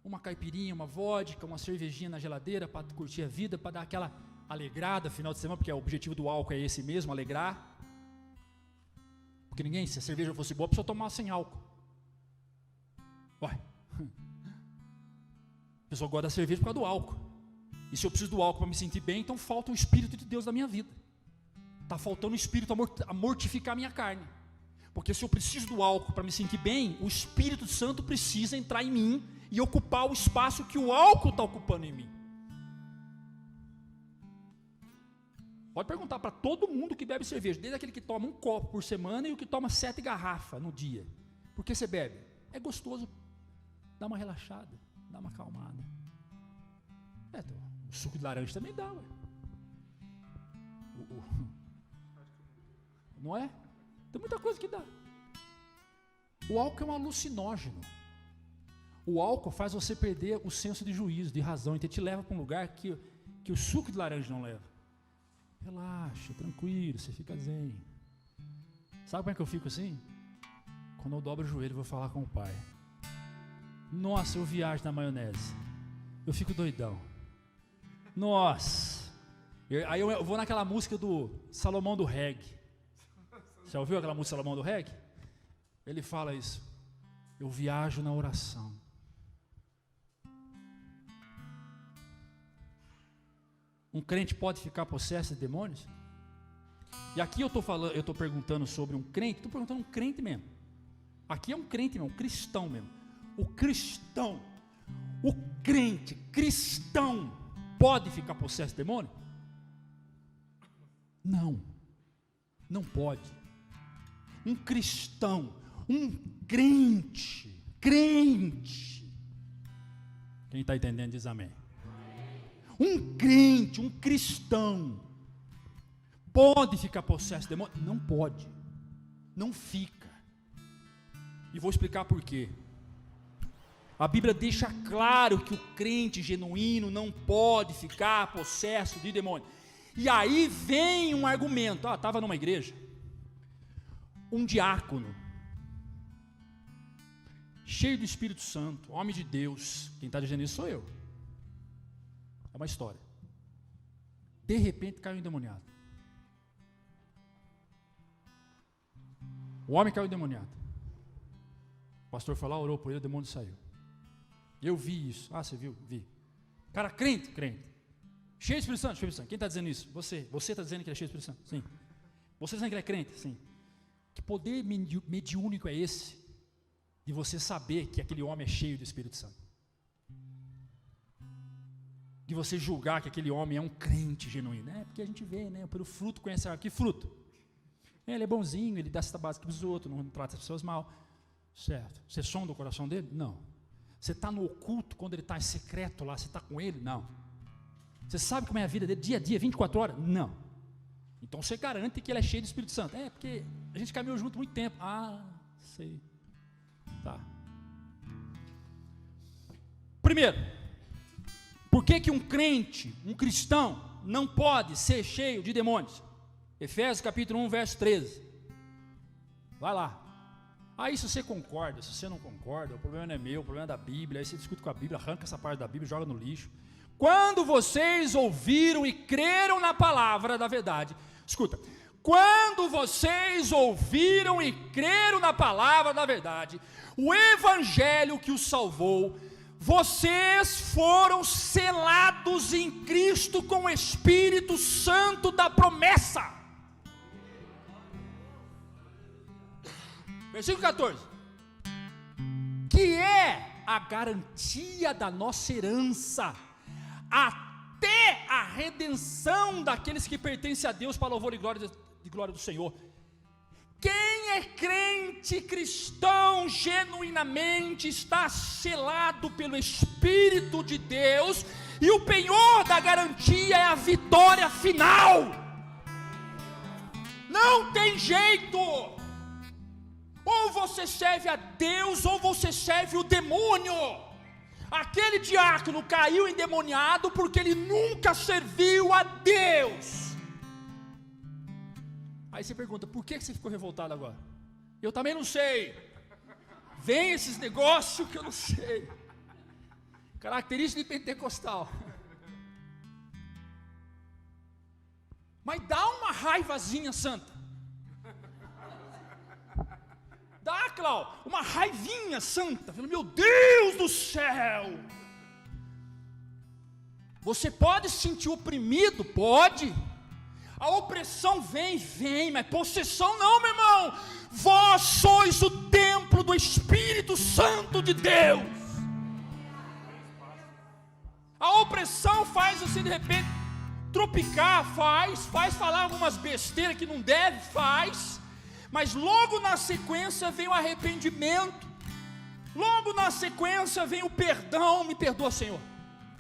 Speaker 2: uma caipirinha, uma vodka, uma cervejinha na geladeira para curtir a vida, para dar aquela alegrada final de semana, porque o objetivo do álcool é esse mesmo, alegrar. Porque ninguém, se a cerveja fosse boa, a pessoa tomava sem álcool. Ué. A pessoa gosta da cerveja por causa do álcool. E se eu preciso do álcool para me sentir bem, então falta o Espírito de Deus na minha vida. Está faltando o Espírito a mortificar a minha carne. Porque se eu preciso do álcool para me sentir bem, o Espírito Santo precisa entrar em mim e ocupar o espaço que o álcool está ocupando em mim. Pode perguntar para todo mundo que bebe cerveja, desde aquele que toma um copo por semana e o que toma 7 garrafas no dia. Por que você bebe? É gostoso, dá uma relaxada, dá uma acalmada. O suco de laranja também dá, ué. Não é? Tem muita coisa que dá. O álcool é um alucinógeno. O álcool faz você perder o senso de juízo, de razão, então te leva para um lugar que o suco de laranja não leva. Relaxa, tranquilo, você fica zen. Sabe como é que eu fico assim? Quando eu dobro o joelho e vou falar com o Pai. Nossa, eu viajo na maionese. Eu fico doidão. Nossa. Aí eu vou naquela música do Salomão do Reggae. Já ouviu aquela música Salomão do Reggae? Ele fala isso. Eu viajo na oração. Um crente pode ficar possesso de demônios? E aqui eu estou perguntando sobre um crente, estou perguntando um crente mesmo. Aqui é um crente mesmo, um cristão mesmo. O cristão, o crente cristão pode ficar possesso de demônio? Não, não pode. Um cristão, um crente, quem está entendendo diz amém. Um crente, um cristão, pode ficar possesso de demônio? Não pode, não fica. E vou explicar por quê. A Bíblia deixa claro que o crente genuíno não pode ficar possesso de demônio. E aí vem um argumento. Estava numa igreja, um diácono, cheio do Espírito Santo, homem de Deus. Quem está dizendo isso sou eu. É uma história. De repente caiu endemoniado. O homem caiu endemoniado. O pastor foi lá, orou por ele, o demônio saiu. Eu vi isso. Você viu? Vi. Cara, crente. Cheio do Espírito Santo, Quem está dizendo isso? Você está dizendo que ele é cheio do Espírito Santo? Sim. Você está dizendo que ele é crente? Sim. Que poder mediúnico é esse? De você saber que aquele homem é cheio do Espírito Santo. De você julgar que aquele homem é um crente genuíno. Porque a gente vê, pelo fruto conhece. Que fruto? Ele é bonzinho, ele dá essa base para os outros, não trata as pessoas mal. Certo. Você sonda o coração dele? Não. Você está no oculto, quando ele está em secreto lá, você está com ele? Não. Você sabe como é a vida dele, dia a dia, 24 horas? Não. Então você garante que ele é cheio do Espírito Santo. Porque a gente caminhou junto muito tempo. Sei. Tá. Primeiro, por que um crente, um cristão, não pode ser cheio de demônios? Efésios capítulo 1, verso 13. Vai lá. Aí se você concorda, se você não concorda, o problema não é meu, o problema é da Bíblia. Aí você discute com a Bíblia, arranca essa parte da Bíblia e joga no lixo. Quando vocês ouviram e creram na palavra da verdade, escuta, quando vocês ouviram e creram na palavra da verdade, o evangelho que os salvou, vocês foram selados em Cristo com o Espírito Santo da promessa. Versículo 14. Que é a garantia da nossa herança, até a redenção daqueles que pertencem a Deus para louvor e glória do Senhor. Quem é crente cristão genuinamente está selado pelo Espírito de Deus, e o penhor da garantia é a vitória final. Não tem jeito. Ou você serve a Deus, ou você serve o demônio. Aquele diácono caiu endemoniado porque ele nunca serviu a Deus. Aí você pergunta, por que você ficou revoltado agora? Eu também não sei. Vem esses negócios que eu não sei. Característica de pentecostal. Mas dá uma raivazinha santa. Dá, Cláudio, uma raivinha santa. Meu Deus do céu. Você pode se sentir oprimido? Pode. A opressão vem, mas possessão não, meu irmão. Vós sois o templo do Espírito Santo de Deus. A opressão faz você de repente tropicar, faz falar algumas besteiras que não deve, faz. Mas logo na sequência vem o arrependimento. Logo na sequência vem o perdão. Me perdoa, Senhor.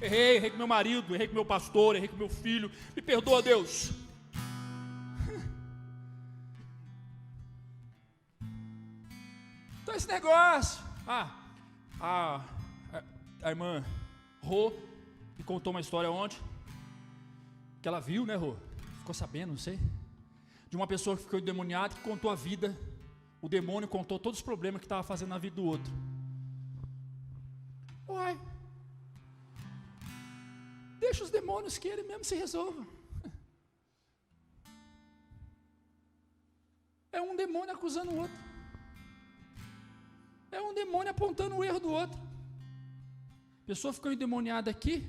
Speaker 2: Errei com meu marido, errei com meu pastor, errei com meu filho. Me perdoa, Deus. Então esse negócio. A irmã Rô me contou uma história ontem, que ela viu, né, Rô? Ficou sabendo, não sei. De uma pessoa que ficou endemoniada, que contou a vida. O demônio contou todos os problemas que estava fazendo na vida do outro. Uai, deixa os demônios que ele mesmo se resolva. É um demônio acusando o outro. É um demônio apontando o erro do outro. A pessoa ficou endemoniada aqui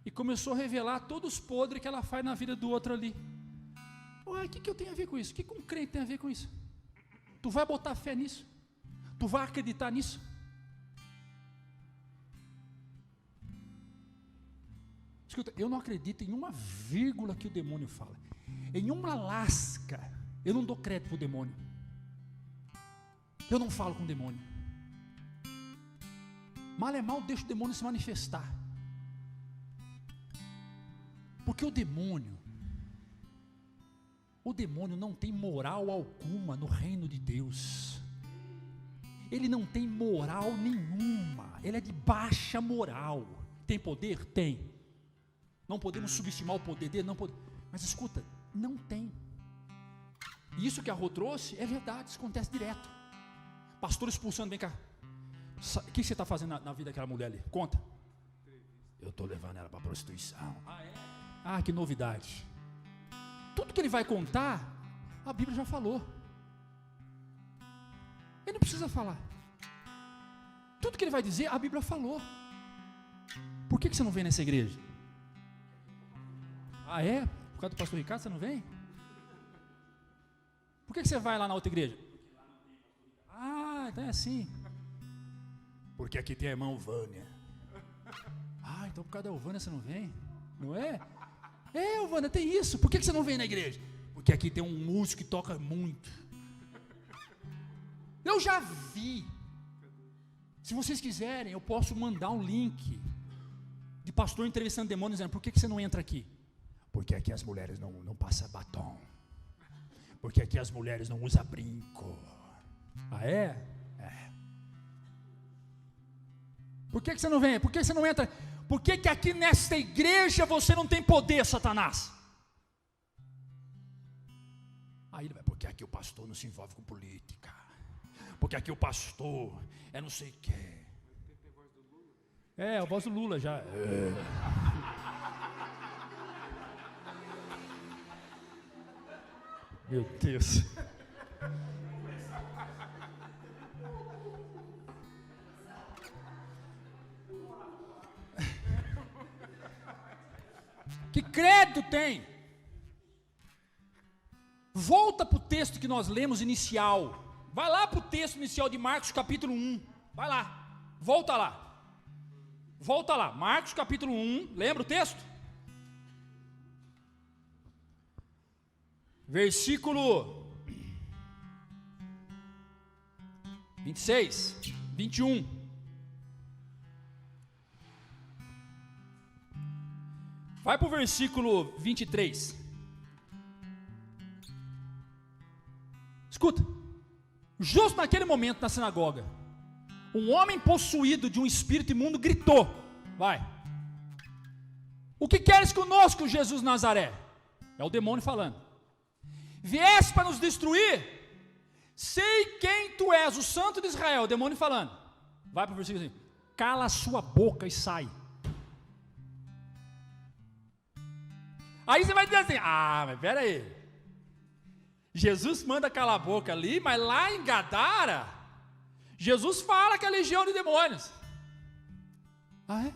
Speaker 2: e começou a revelar todos os podres que ela faz na vida do outro ali. Ué, o que eu tenho a ver com isso? O que um crente tem a ver com isso? Tu vai botar fé nisso? Tu vai acreditar nisso? Escuta, eu não acredito em uma vírgula que o demônio fala. Em uma lasca, eu não dou crédito para o demônio. Eu não falo com o demônio. Mal é mal, deixa o demônio se manifestar. Porque o demônio não tem moral alguma no reino de Deus. Ele não tem moral nenhuma. Ele é de baixa moral. Tem poder? Tem. Não podemos subestimar o poder dele, não podemos. Mas escuta, não tem. E isso que a Rô trouxe é verdade, isso acontece direto. Pastor expulsando, vem cá. O que você está fazendo na vida daquela mulher ali? Conta. Eu estou levando ela para a prostituição. Ah, que novidade. Tudo que ele vai contar, a Bíblia já falou. Ele não precisa falar. Tudo que ele vai dizer, a Bíblia falou. Por que você não vem nessa igreja? Ah, é? Por causa do pastor Ricardo você não vem? Por que você vai lá na outra igreja? Ah, então é assim. Porque aqui tem a irmã Vânia. Ah, então por causa da Vânia você não vem? Não é? É, Vânia, tem isso. Por que você não vem na igreja? Porque aqui tem um músico que toca muito. Eu já vi. Se vocês quiserem, eu posso mandar um link de pastor entrevistando demônios dizendo, por que você não entra aqui? Porque aqui as mulheres não passam batom. Porque aqui as mulheres não usam brinco. Ah, é? É. Por que você não vem? Por que você não entra? Por que aqui nesta igreja você não tem poder, Satanás? Aí ele vai, porque aqui o pastor não se envolve com política. Porque aqui o pastor é não sei o quê. É, a voz do Lula já.
Speaker 1: Meu Deus.
Speaker 2: Que crédito tem? Volta para o texto que nós lemos inicial. Vai lá para o texto inicial de Marcos capítulo 1. Vai lá. Volta lá. Volta lá. Marcos capítulo 1. Lembra o texto? Versículo 26, 21. Vai para o versículo 23. Escuta. Justo naquele momento na sinagoga, um homem possuído de um espírito imundo gritou. Vai. O que queres conosco, Jesus Nazaré? É o demônio falando. Vieste para nos destruir? Sei quem tu és, o santo de Israel. O demônio falando. Vai para o versículo assim. Cala a sua boca e sai. Aí você vai dizer assim, mas pera aí. Jesus manda calar a boca ali, mas lá em Gadara, Jesus fala que é legião de demônios. Ah, é?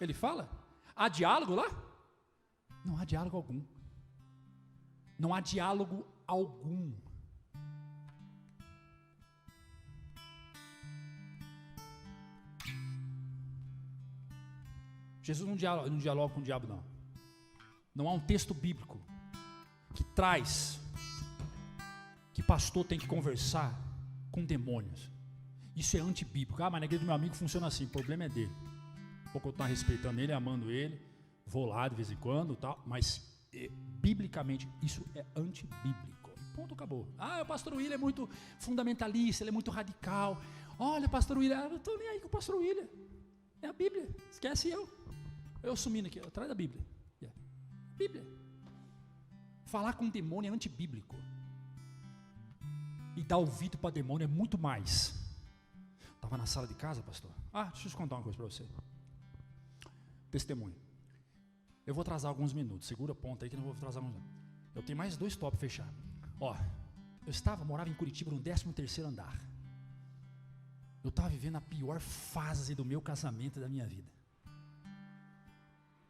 Speaker 2: Ele fala? Há diálogo lá? Não há diálogo algum. Não há diálogo algum. Jesus não dialoga com o diabo, não. Não há um texto bíblico que traz que pastor tem que conversar com demônios. Isso é antibíblico. Mas na igreja do meu amigo funciona assim, o problema é dele. Vou continuar respeitando ele, amando ele, vou lá de vez em quando, tal, mas biblicamente isso é antibíblico. Ponto, acabou. O pastor William é muito fundamentalista, ele é muito radical. Olha, pastor William, eu não estou nem aí com o pastor William. É a Bíblia, esquece eu. Eu assumindo aqui, atrás da Bíblia. Bíblia. Falar com demônio é antibíblico. E dar ouvido para demônio é muito mais. Estava na sala de casa, pastor. Deixa eu te contar uma coisa para você. Testemunho. Eu vou atrasar alguns minutos. Segura a ponta aí que eu não vou atrasar alguns minutos. Eu tenho mais 2 tópicos fechados. Morava em Curitiba no 13º andar. Eu estava vivendo a pior fase do meu casamento e da minha vida.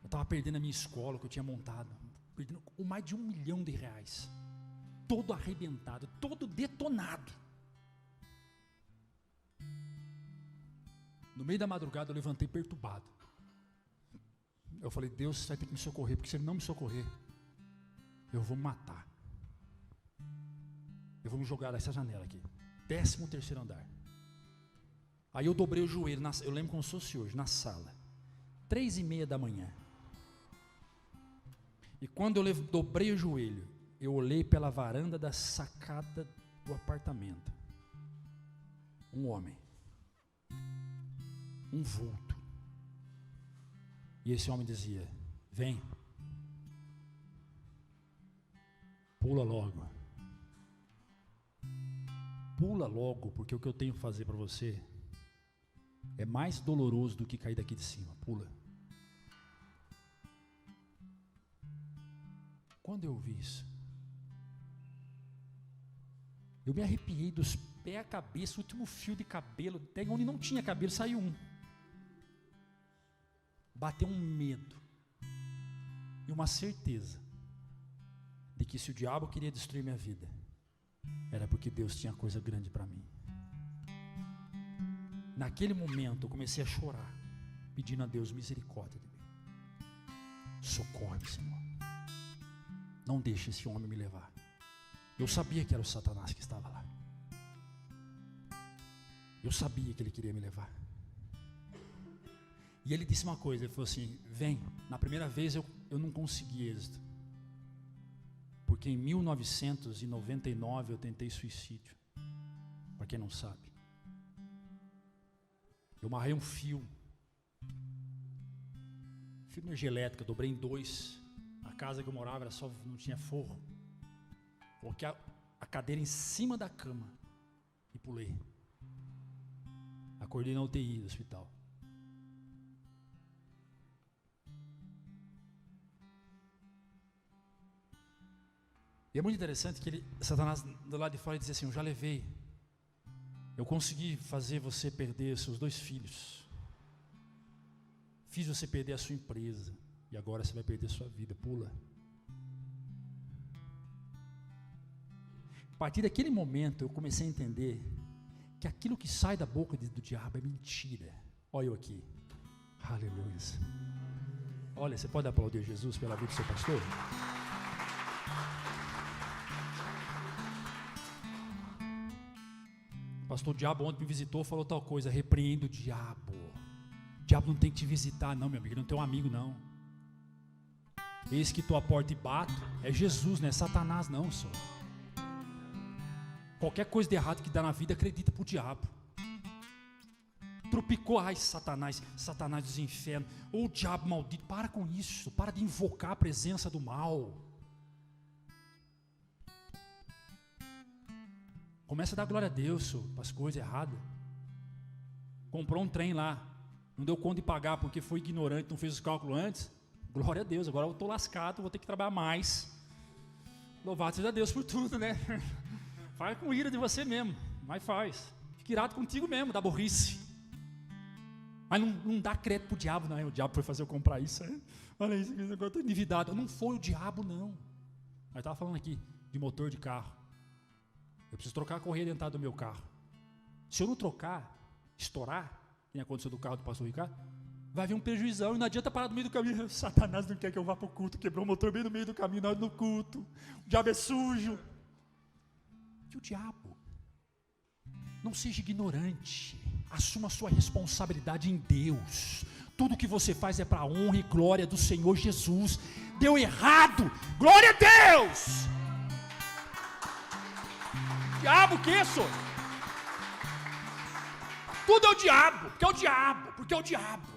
Speaker 2: Eu estava perdendo a minha escola que eu tinha montado, perdendo mais de R$1 milhão, todo arrebentado, todo detonado. No meio da madrugada eu levantei perturbado. Eu falei, Deus, você vai ter que me socorrer, porque se Ele não me socorrer, eu vou me matar. Eu vou me jogar dessa janela aqui, 13º andar. Aí eu dobrei o joelho, eu lembro como se fosse hoje, na sala, 3:30 da manhã. E quando eu dobrei o joelho, eu olhei pela varanda da sacada do apartamento. Um homem. Um vulto. E esse homem dizia, vem. Pula logo. Pula logo, porque o que eu tenho que fazer para você é mais doloroso do que cair daqui de cima. Pula. Quando eu vi isso, eu me arrepiei dos pés à cabeça, o último fio de cabelo, até onde não tinha cabelo, saiu um. Bateu um medo e uma certeza de que se o diabo queria destruir minha vida, era porque Deus tinha coisa grande para mim. Naquele momento eu comecei a chorar, pedindo a Deus misericórdia de mim. Socorre-me, Senhor. Não deixe esse homem me levar. Eu sabia que era o Satanás que estava lá. Eu sabia que ele queria me levar. E ele disse uma coisa, ele falou assim, vem. Na primeira vez eu não consegui êxito. Porque em 1999 eu tentei suicídio. Para quem não sabe. Eu amarrei um fio de energia elétrica, dobrei em 2. A casa que eu morava era só, não tinha forro. Coloquei a cadeira em cima da cama e pulei. Acordei na UTI do hospital. E é muito interessante que Satanás do lado de fora diz assim: eu já levei, eu consegui fazer você perder seus 2 filhos, fiz você perder a sua empresa, e agora você vai perder sua vida, pula. A partir daquele momento eu comecei a entender que aquilo que sai da boca do diabo é mentira. Olha eu aqui, aleluia. Olha, você pode aplaudir Jesus pela vida do seu pastor? O pastor Diabo ontem me visitou, falou tal coisa: repreenda o diabo. O diabo não tem que te visitar não, meu amigo, ele não tem um amigo não. Eis que estou à porta e bato. É Jesus, não é Satanás não, senhor. Qualquer coisa de errado que dá na vida, acredita pro diabo. Tropicou, ai Satanás, Satanás dos infernos, ou o diabo maldito. Para com isso, para de invocar a presença do mal. Começa a dar glória a Deus para as coisas erradas. Comprou um trem lá, não deu conta de pagar porque foi ignorante, não fez os cálculos antes. Glória a Deus, agora eu estou lascado, vou ter que trabalhar mais. Louvado seja Deus por tudo, né? Faz com ira de você mesmo, mas faz. Fica irado contigo mesmo, dá burrice. Mas não dá crédito pro diabo, não. O diabo foi fazer eu comprar isso. Olha isso, agora estou endividado. Não foi o diabo, não. Nós estávamos falando aqui de motor de carro. Eu preciso trocar a correia dentada do meu carro. Se eu não trocar, estourar, que nem aconteceu do carro do pastor Ricardo, vai vir um prejuizão e não adianta parar no meio do caminho. Satanás não quer que eu vá para o culto, quebrou o motor bem no meio do caminho, na hora do culto. O diabo é sujo. E o diabo? Não seja ignorante. Assuma a sua responsabilidade em Deus. Tudo que você faz é para a honra e glória do Senhor Jesus. Deu errado, glória a Deus. Diabo, que isso? Tudo é o diabo, porque é o diabo, porque é o diabo.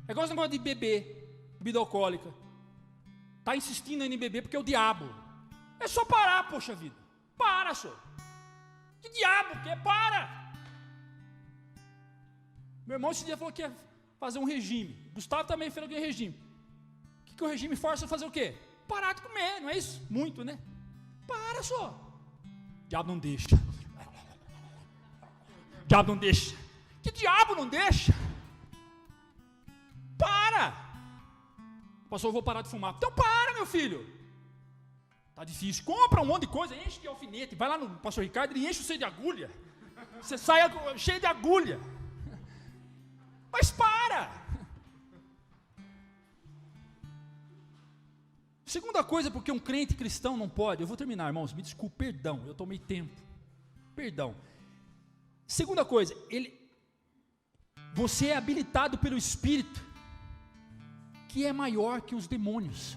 Speaker 2: É igual esse negócio de beber, bebida alcoólica. Está insistindo ainda em beber porque é o diabo. É só parar, poxa vida. Para, senhor. Que diabo que é? Para. Meu irmão esse dia falou que ia fazer um regime. Gustavo também falou que ia regime. O que o regime força a fazer o quê? Parar de comer, não é isso? Muito, né? Para, senhor. O diabo não deixa. O diabo não deixa. Que diabo não deixa? Para. Pastor, eu vou parar de fumar. Então para, meu filho. Tá difícil. Compra um monte de coisa, enche de alfinete. Vai lá no pastor Ricardo, ele enche você de agulha. Você sai cheio de agulha. Mas para. Segunda coisa, porque um crente cristão não pode. Eu vou terminar, irmãos, me desculpe, perdão, eu tomei tempo. Perdão. Segunda coisa, você é habilitado pelo Espírito, que é maior que os demônios.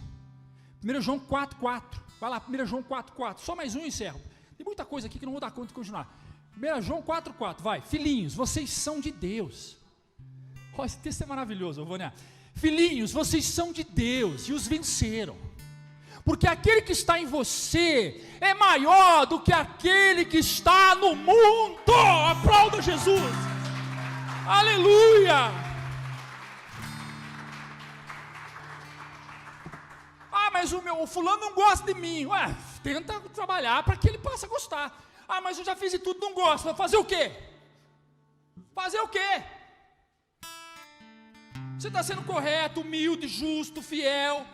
Speaker 2: 1 João 4,4. Vai lá, 1 João 4,4. Só mais um e encerro. Tem muita coisa aqui que não vou dar conta de continuar. 1 João 4,4. Vai. Filhinhos, vocês são de Deus. Oh, esse texto é maravilhoso, eu vou olhar. Filhinhos, vocês são de Deus e os venceram. Porque aquele que está em você é maior do que aquele que está no mundo. Aplauda Jesus. Aleluia. Ah, mas o fulano não gosta de mim. Ué, tenta trabalhar para que ele passe a gostar. Ah, mas eu já fiz de tudo, não gosto. Vai fazer o quê? Fazer o quê? Você está sendo correto, humilde, justo, fiel.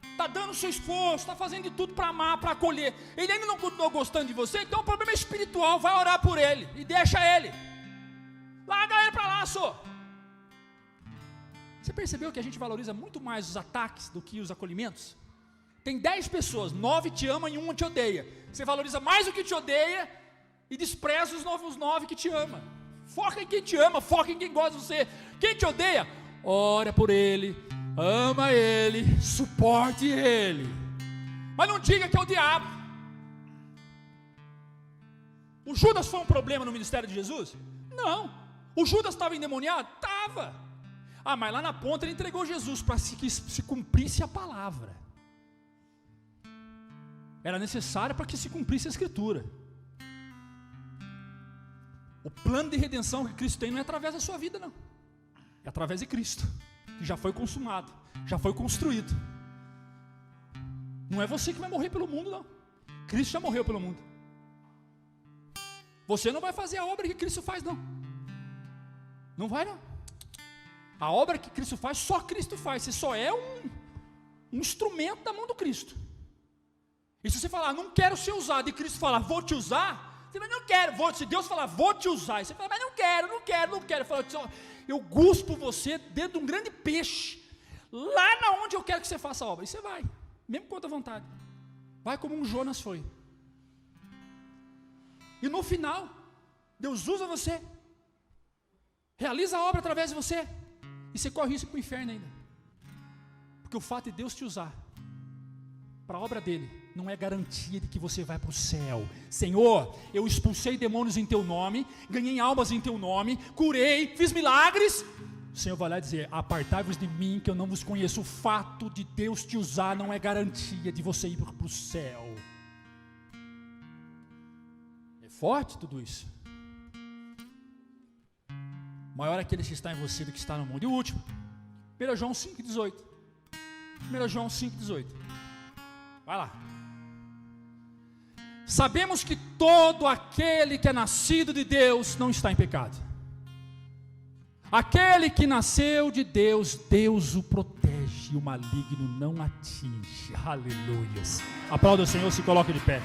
Speaker 2: Está dando o seu esforço, está fazendo de tudo para amar, para acolher. Ele ainda não continuou gostando de você, então o problema é espiritual. Vai orar por ele e deixa ele. Larga ele para lá, só. Você percebeu que a gente valoriza muito mais os ataques do que os acolhimentos? Tem 10 pessoas, 9 te amam e 1 te odeia. Você valoriza mais o que te odeia e despreza os 9 que te amam. Foca em quem te ama, foca em quem gosta de você. Quem te odeia, ora por ele, ama ele, suporte ele. Mas não diga que é o diabo. O Judas foi um problema no ministério de Jesus? Não. O Judas estava endemoniado? Estava. Ah, mas lá na ponta ele entregou Jesus para que se cumprisse a palavra. Era necessário para que se cumprisse a Escritura. O plano de redenção que Cristo tem não é através da sua vida, não. É através de Cristo, que já foi consumado, já foi construído. Não é você que vai morrer pelo mundo, não. Cristo já morreu pelo mundo. Você não vai fazer a obra que Cristo faz, não. Não vai, não. A obra que Cristo faz, só Cristo faz. Você só é um instrumento da mão do Cristo. E se você falar, não quero ser usado, e Cristo falar, vou te usar, você vai, não quero. Se Deus falar, vou te usar, e você fala, mas não quero. Fala, eu guspo você dentro de um grande peixe, lá na onde eu quero que você faça a obra. E você vai, mesmo com outra vontade. Vai como um Jonas foi. E no final, Deus usa você, realiza a obra através de você, e você corre risco para o inferno ainda. Porque o fato de Deus te usar para a obra dele não é garantia de que você vai para o céu. Senhor, eu expulsei demônios em teu nome, ganhei almas em teu nome, curei, fiz milagres. O Senhor vai lá dizer, apartai-vos de mim que eu não vos conheço. O fato de Deus te usar não é garantia de você ir para o céu. É forte tudo isso. Maior é aquele que está em você do que está no mundo. E o último, 1 João 5,18. 1 João 5,18. Vai lá. Sabemos que todo aquele que é nascido de Deus não está em pecado. Aquele que nasceu de Deus, Deus o protege e o maligno não atinge. Aleluias. Aplauda o Senhor, se coloque de pé.